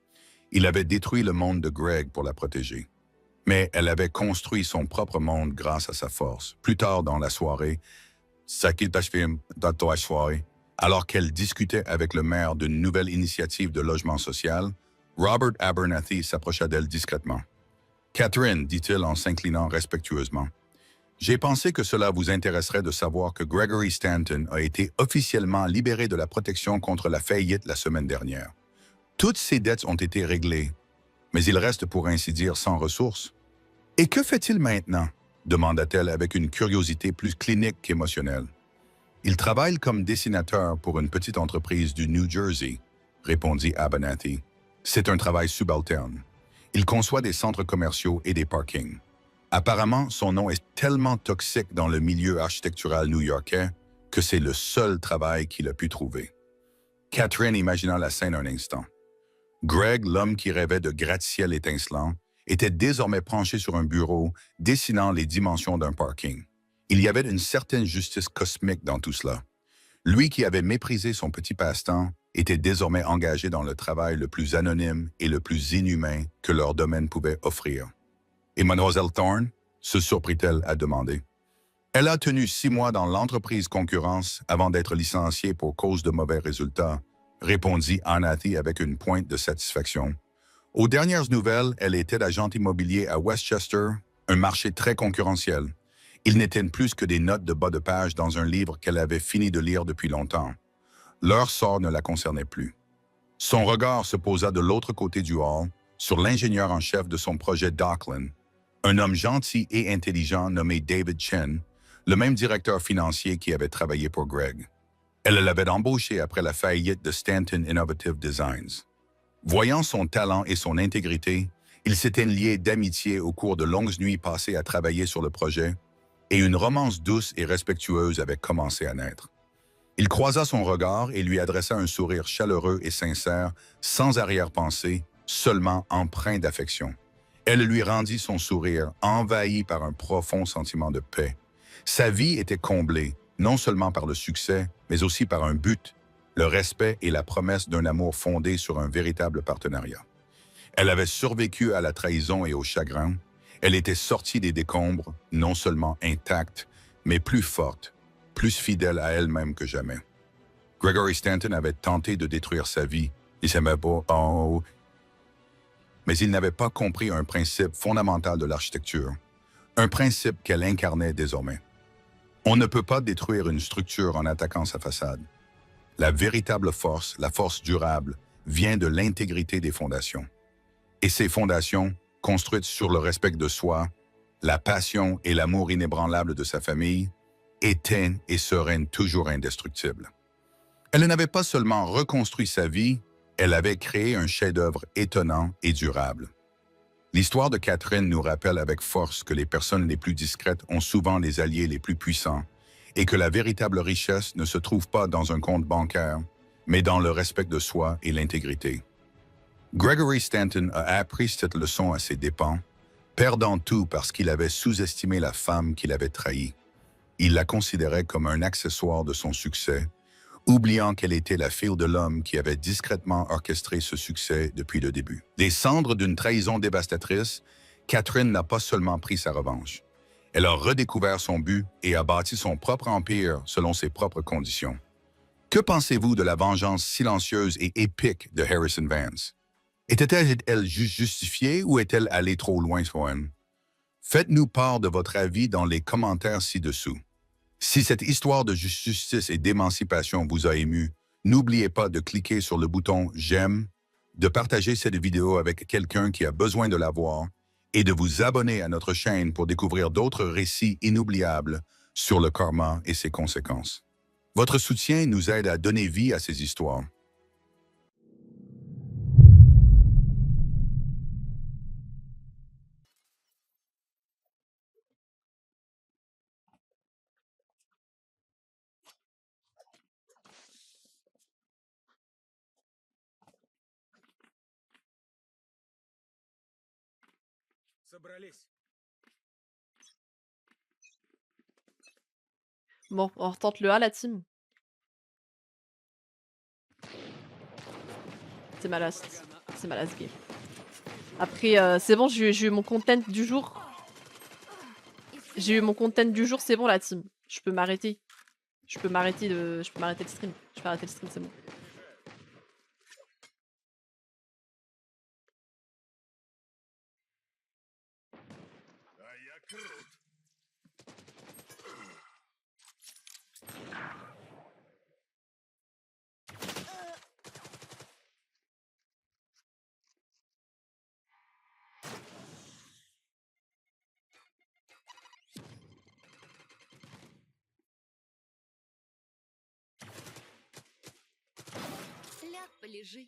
Il avait détruit le monde de Greg pour la protéger. Mais elle avait construit son propre monde grâce à sa force. Plus tard dans la soirée, alors qu'elle discutait avec le maire d'une nouvelle initiative de logement social, Robert Abernathy s'approcha d'elle discrètement. « Catherine, dit-il en s'inclinant respectueusement, j'ai pensé que cela vous intéresserait de savoir que Gregory Stanton a été officiellement libéré de la protection contre la faillite la semaine dernière. Toutes ses dettes ont été réglées, mais il reste pour ainsi dire sans ressources. « Et que fait-il maintenant ?» demanda-t-elle avec une curiosité plus clinique qu'émotionnelle. « Il travaille comme dessinateur pour une petite entreprise du New Jersey, » répondit Abernathy. « C'est un travail subalterne. Il conçoit des centres commerciaux et des parkings. Apparemment, son nom est tellement toxique dans le milieu architectural new-yorkais que c'est le seul travail qu'il a pu trouver. » Catherine imagina la scène un instant. Greg, l'homme qui rêvait de gratte-ciel étincelant, était désormais penché sur un bureau, dessinant les dimensions d'un parking. Il y avait une certaine justice cosmique dans tout cela. Lui qui avait méprisé son petit passe-temps était désormais engagé dans le travail le plus anonyme et le plus inhumain que leur domaine pouvait offrir. « Et Mademoiselle Thorne ?» se surprit-elle à demander. « Elle a tenu 6 mois dans l'entreprise concurrence avant d'être licenciée pour cause de mauvais résultats, » répondit Abernathy avec une pointe de satisfaction. Aux dernières nouvelles, elle était agente immobilier à Westchester, un marché très concurrentiel. Il n'était plus que des notes de bas de page dans un livre qu'elle avait fini de lire depuis longtemps. Leur sort ne la concernait plus. Son regard se posa de l'autre côté du hall, sur l'ingénieur en chef de son projet Dockland, un homme gentil et intelligent nommé David Chen, le même directeur financier qui avait travaillé pour Greg. Elle l'avait embauché après la faillite de Stanton Innovative Designs. Voyant son talent et son intégrité, ils s'étaient liés d'amitié au cours de longues nuits passées à travailler sur le projet, et une romance douce et respectueuse avait commencé à naître. Il croisa son regard et lui adressa un sourire chaleureux et sincère, sans arrière-pensée, seulement empreint d'affection. Elle lui rendit son sourire, envahi par un profond sentiment de paix. Sa vie était comblée, non seulement par le succès, mais aussi par un but, le respect et la promesse d'un amour fondé sur un véritable partenariat. Elle avait survécu à la trahison et au chagrin. Elle était sortie des décombres, non seulement intacte, mais plus forte, plus fidèle à elle-même que jamais. Gregory Stanton avait tenté de détruire sa vie. Il s'aimait pas, mais il n'avait pas compris un principe fondamental de l'architecture, un principe qu'elle incarnait désormais. On ne peut pas détruire une structure en attaquant sa façade. La véritable force, la force durable, vient de l'intégrité des fondations. Et ces fondations, construites sur le respect de soi, la passion et l'amour inébranlable de sa famille, étaient et seraient toujours indestructibles. Elle n'avait pas seulement reconstruit sa vie, elle avait créé un chef-d'œuvre étonnant et durable. L'histoire de Catherine nous rappelle avec force que les personnes les plus discrètes ont souvent les alliés les plus puissants, et que la véritable richesse ne se trouve pas dans un compte bancaire, mais dans le respect de soi et l'intégrité. Gregory Stanton a appris cette leçon à ses dépens, perdant tout parce qu'il avait sous-estimé la femme qu'il avait trahie. Il la considérait comme un accessoire de son succès, oubliant qu'elle était la fille de l'homme qui avait discrètement orchestré ce succès depuis le début. Des cendres d'une trahison dévastatrice, Catherine n'a pas seulement pris sa revanche. Elle a redécouvert son but et a bâti son propre empire selon ses propres conditions. Que pensez-vous de la vengeance silencieuse et épique de Harrison Vance? Était-elle juste justifiée ou est-elle allée trop loin sur elle? Faites-nous part de votre avis dans les commentaires ci-dessous. Si cette histoire de justice et d'émancipation vous a ému, n'oubliez pas de cliquer sur le bouton « J'aime », de partager cette vidéo avec quelqu'un qui a besoin de la voir et de vous abonner à notre chaîne pour découvrir d'autres récits inoubliables sur le karma et ses conséquences. Votre soutien nous aide à donner vie à ces histoires. Bon, on retente le A, la team. C'est ma last. C'est ma last game. Après, c'est bon, j'ai eu mon content du jour. J'ai eu mon content du jour, c'est bon la team. Je peux m'arrêter. Je peux m'arrêter le stream. Je peux arrêter le stream, c'est bon. Ляг, полежи.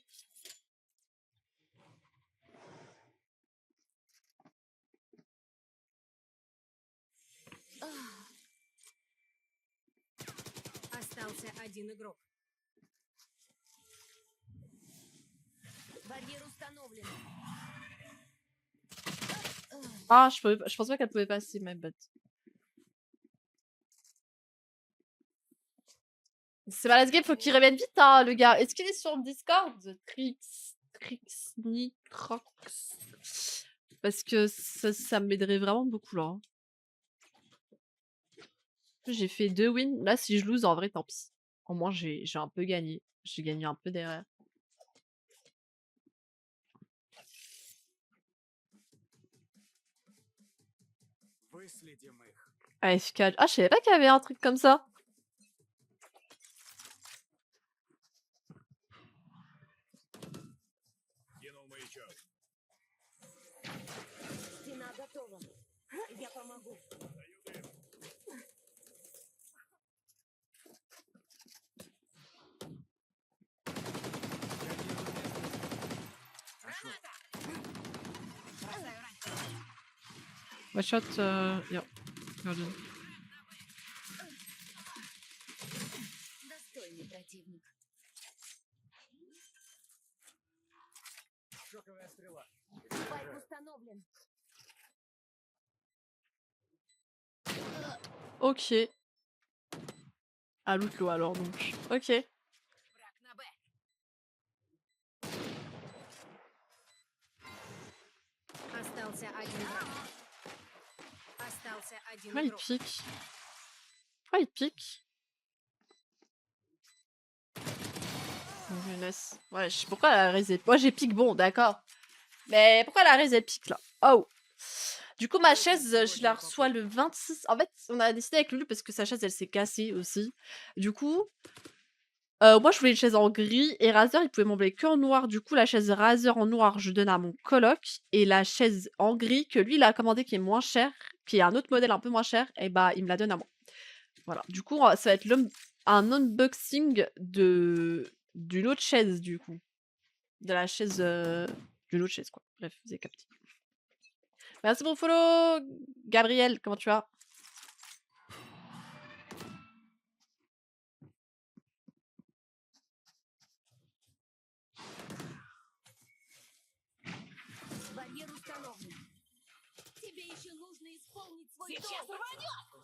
Остался один игрок. Барьер установлен. Ah, je pensais pas qu'elle pouvait passer, my bad. C'est ma last game, faut qu'il revienne vite, hein, le gars. Est-ce qu'il est sur le Discord? Nitrox. Parce que ça m'aiderait vraiment beaucoup, là. Hein. J'ai fait 2 wins. Là, si je lose, en vrai, tant pis. Au moins, j'ai un peu gagné. J'ai gagné un peu derrière. AFK. Ah, je savais pas qu'il y avait un truc comme ça. Стена готова. Я помогу. One shot, ja. Garden. Достойный противник. Спайк установлен. Ok. Ah, loot l'eau alors, donc. Ok. Враг на Б. Остался один враг. Остался один Ah, il игрок. pique. Ah, il pique. Donc, je laisse. Ouais, pourquoi la raise est... Moi, j'ai pique, bon, d'accord. Mais pourquoi la raise est pique, là? Oh! Du coup, ma chaise, je la reçois le 26. En fait, on a décidé avec Lulu parce que sa chaise, elle s'est cassée aussi. Du coup, moi, je voulais une chaise en gris et Razer, il pouvait m'envoyer que en noir. Du coup, la chaise Razer en noir, je donne à mon coloc. Et la chaise en gris, que lui, il a commandé, qui est moins chère, qui est un autre modèle un peu moins cher, et bah, il me la donne à moi. Voilà. Du coup, ça va être un unboxing d'une autre chaise, du coup. De la chaise... d'une autre chaise, quoi. Bref, vous avez capté. Merci pour le follow, Gabriel. Comment tu vas? свой дом!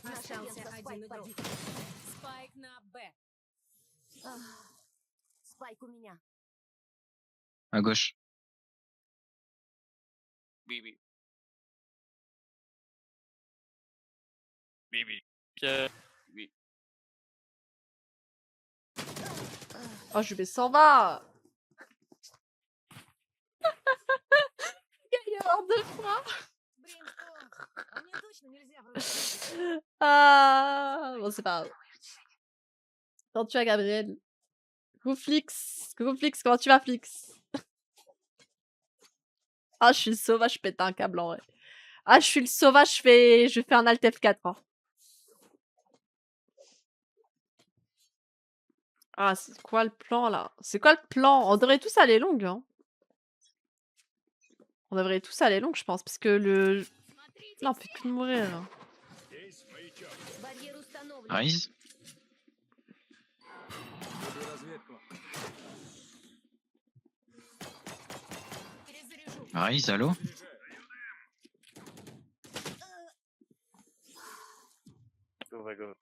Остался один игрок. погиб. Спайк на Б. Спайк у меня. À gauche. Oui, oui. Oui, oui. Pierre. Oui. Oh, je vais s'en va. Gaillard de fois. Брейнсторм. А мне точно нельзя врубить. Ah, bon, c'est pas grave. Quand tu vas, Gabriel. Coucou Flix. Coucou Flix, comment tu vas, Flix? Ah, je suis le sauvage, je pète un câble en vrai. Ah, je suis le sauvage, je fais un Alt F4. Hein. Ah, c'est quoi le plan là? C'est quoi le plan? On devrait tous aller longue. Hein. On devrait tous aller longue, je pense, parce que le. Смотрите, Là, on fait que de mourir. Là. барьер установлен. Rise. Перезаряжу. Rise, allô? Go, va, go.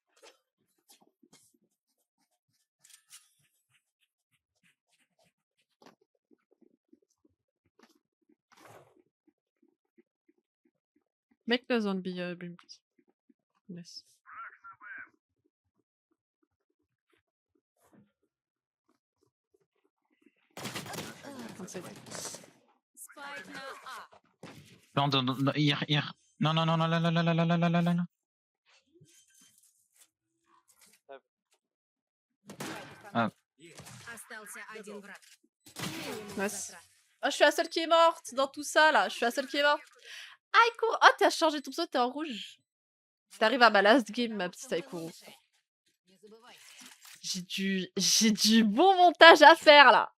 Make the zone be bring, please. Yes. One second. Спайк на А. Non, non, non, hier. Non, non, non, non, là, là, là, là, là, là, là, là, là, là. Остался один враг. Nice. Oh, je suis la seule qui est morte dans tout ça là. Je suis la seule qui est morte. Aïkourou. Oh, t'as changé ton pseudo, t'es en rouge. T'arrives à ma last game, ma petite Aïkourou. Не забывайте. J'ai du bon montage à faire là.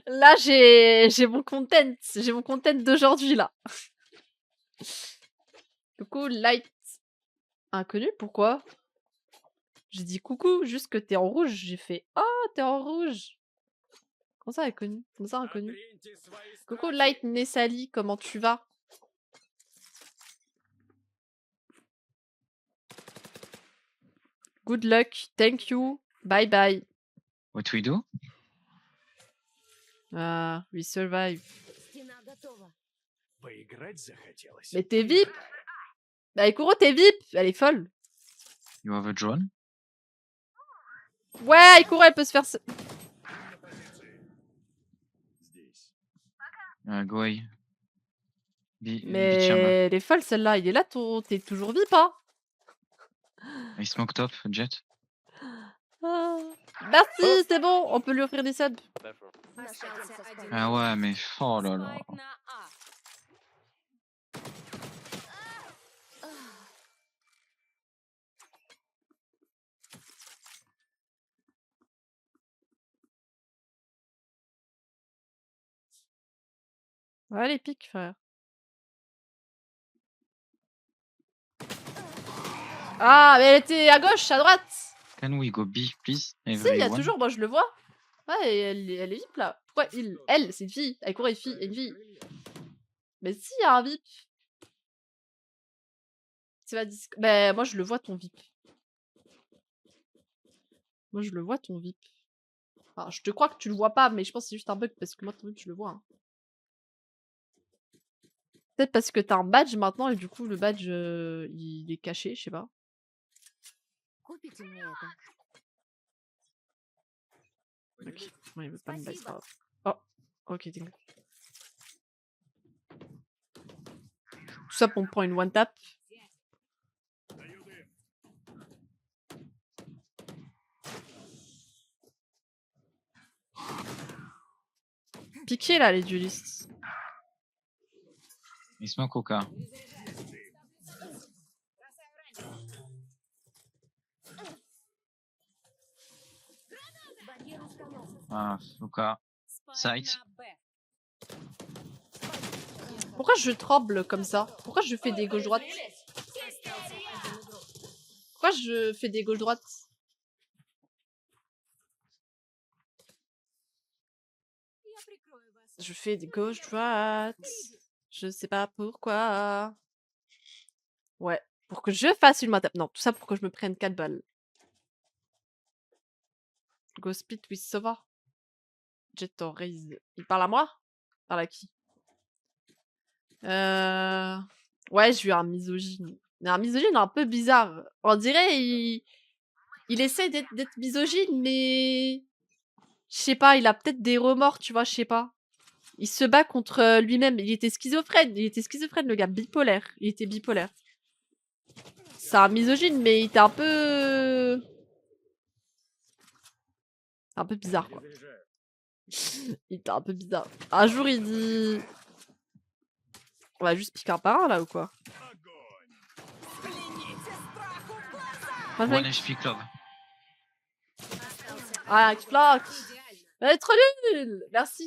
Là, j'ai mon content. J'ai mon content d'aujourd'hui là. Coucou, Light. Inconnu, pourquoi? J'ai dit coucou, juste que t'es en rouge. J'ai fait oh, t'es en rouge. Comment ça, inconnu? Comment ça, inconnu? Coucou, Light Nessali, comment tu vas? Good luck, thank you, bye bye. What we do? Ah, we survive. Стена готова. Поиграть захотелось. Mais t'es VIP? Bah, Ikuro, t'es VIP. Elle est folle. You have a drone? Ouais, Ikuro, elle peut se faire. Здесь. Go away. Mais elle est folle celle-là. Il est là, t'es toujours VIP, hein? I smoke top, jet. Ah. Merci, c'est bon. On peut lui offrir des subs. D'accord. Остался один Ah игрок. ouais, mais oh là là. Спайк на А. Ouais, les piques, frère. Ah, mais elle était à gauche, à droite. Can we go B, please? Si, il y a Everyone? toujours, moi je le vois. Ouais, et elle est VIP là. Pourquoi elle, c'est une fille. Ikuro est fille, une fille. Mais si, il y a un VIP. C'est pas disc... Bah, moi je le vois ton VIP. Moi je le vois ton VIP. Enfin, je te crois que tu le vois pas, mais je pense que c'est juste un bug parce que moi ton VIP je le vois. Hein. Peut-être parce que t'as un badge maintenant et du coup le badge il est caché, je sais pas. Купите мне это. Ok. Ouais, il veut pas me badge, c'est pas Спасибо. grave. Oh, ok, dingue. Tout ça pour me prendre une one tap. Piqué là les duelistes. I smoke Oka. Барьер установлен. Ah, Oka. Спайк Sight. на Б. Pourquoi je tremble comme ça? Pourquoi je fais des gauche-droite? Pourquoi je fais des gauche-droite? Я прикрою вас. Je fais des gauche-droite. Je sais pas pourquoi. Ouais. Pour que je fasse une main-tape. Non, tout ça pour que je me prenne 4 balles. Go split with Sova. Jet or raise. Il parle à moi? Il parle à qui? Ouais, je suis un misogyne. Mais un misogyne un peu bizarre. On dirait il essaie d'être misogyne, mais je sais pas, il a peut-être des remords, tu vois, je sais pas. Il se bat contre lui-même. Il était schizophrène. Il était schizophrène, le gars. Bipolaire. Il était bipolaire. C'est un misogyne, mais il était un peu... Un peu bizarre, quoi. Il était un peu bizarre. Un jour, il dit... On va juste piquer un par un, là, ou quoi? Enfin, One mec. HP club. Ah, Flock. Идеально. Elle est trop nulle. Merci.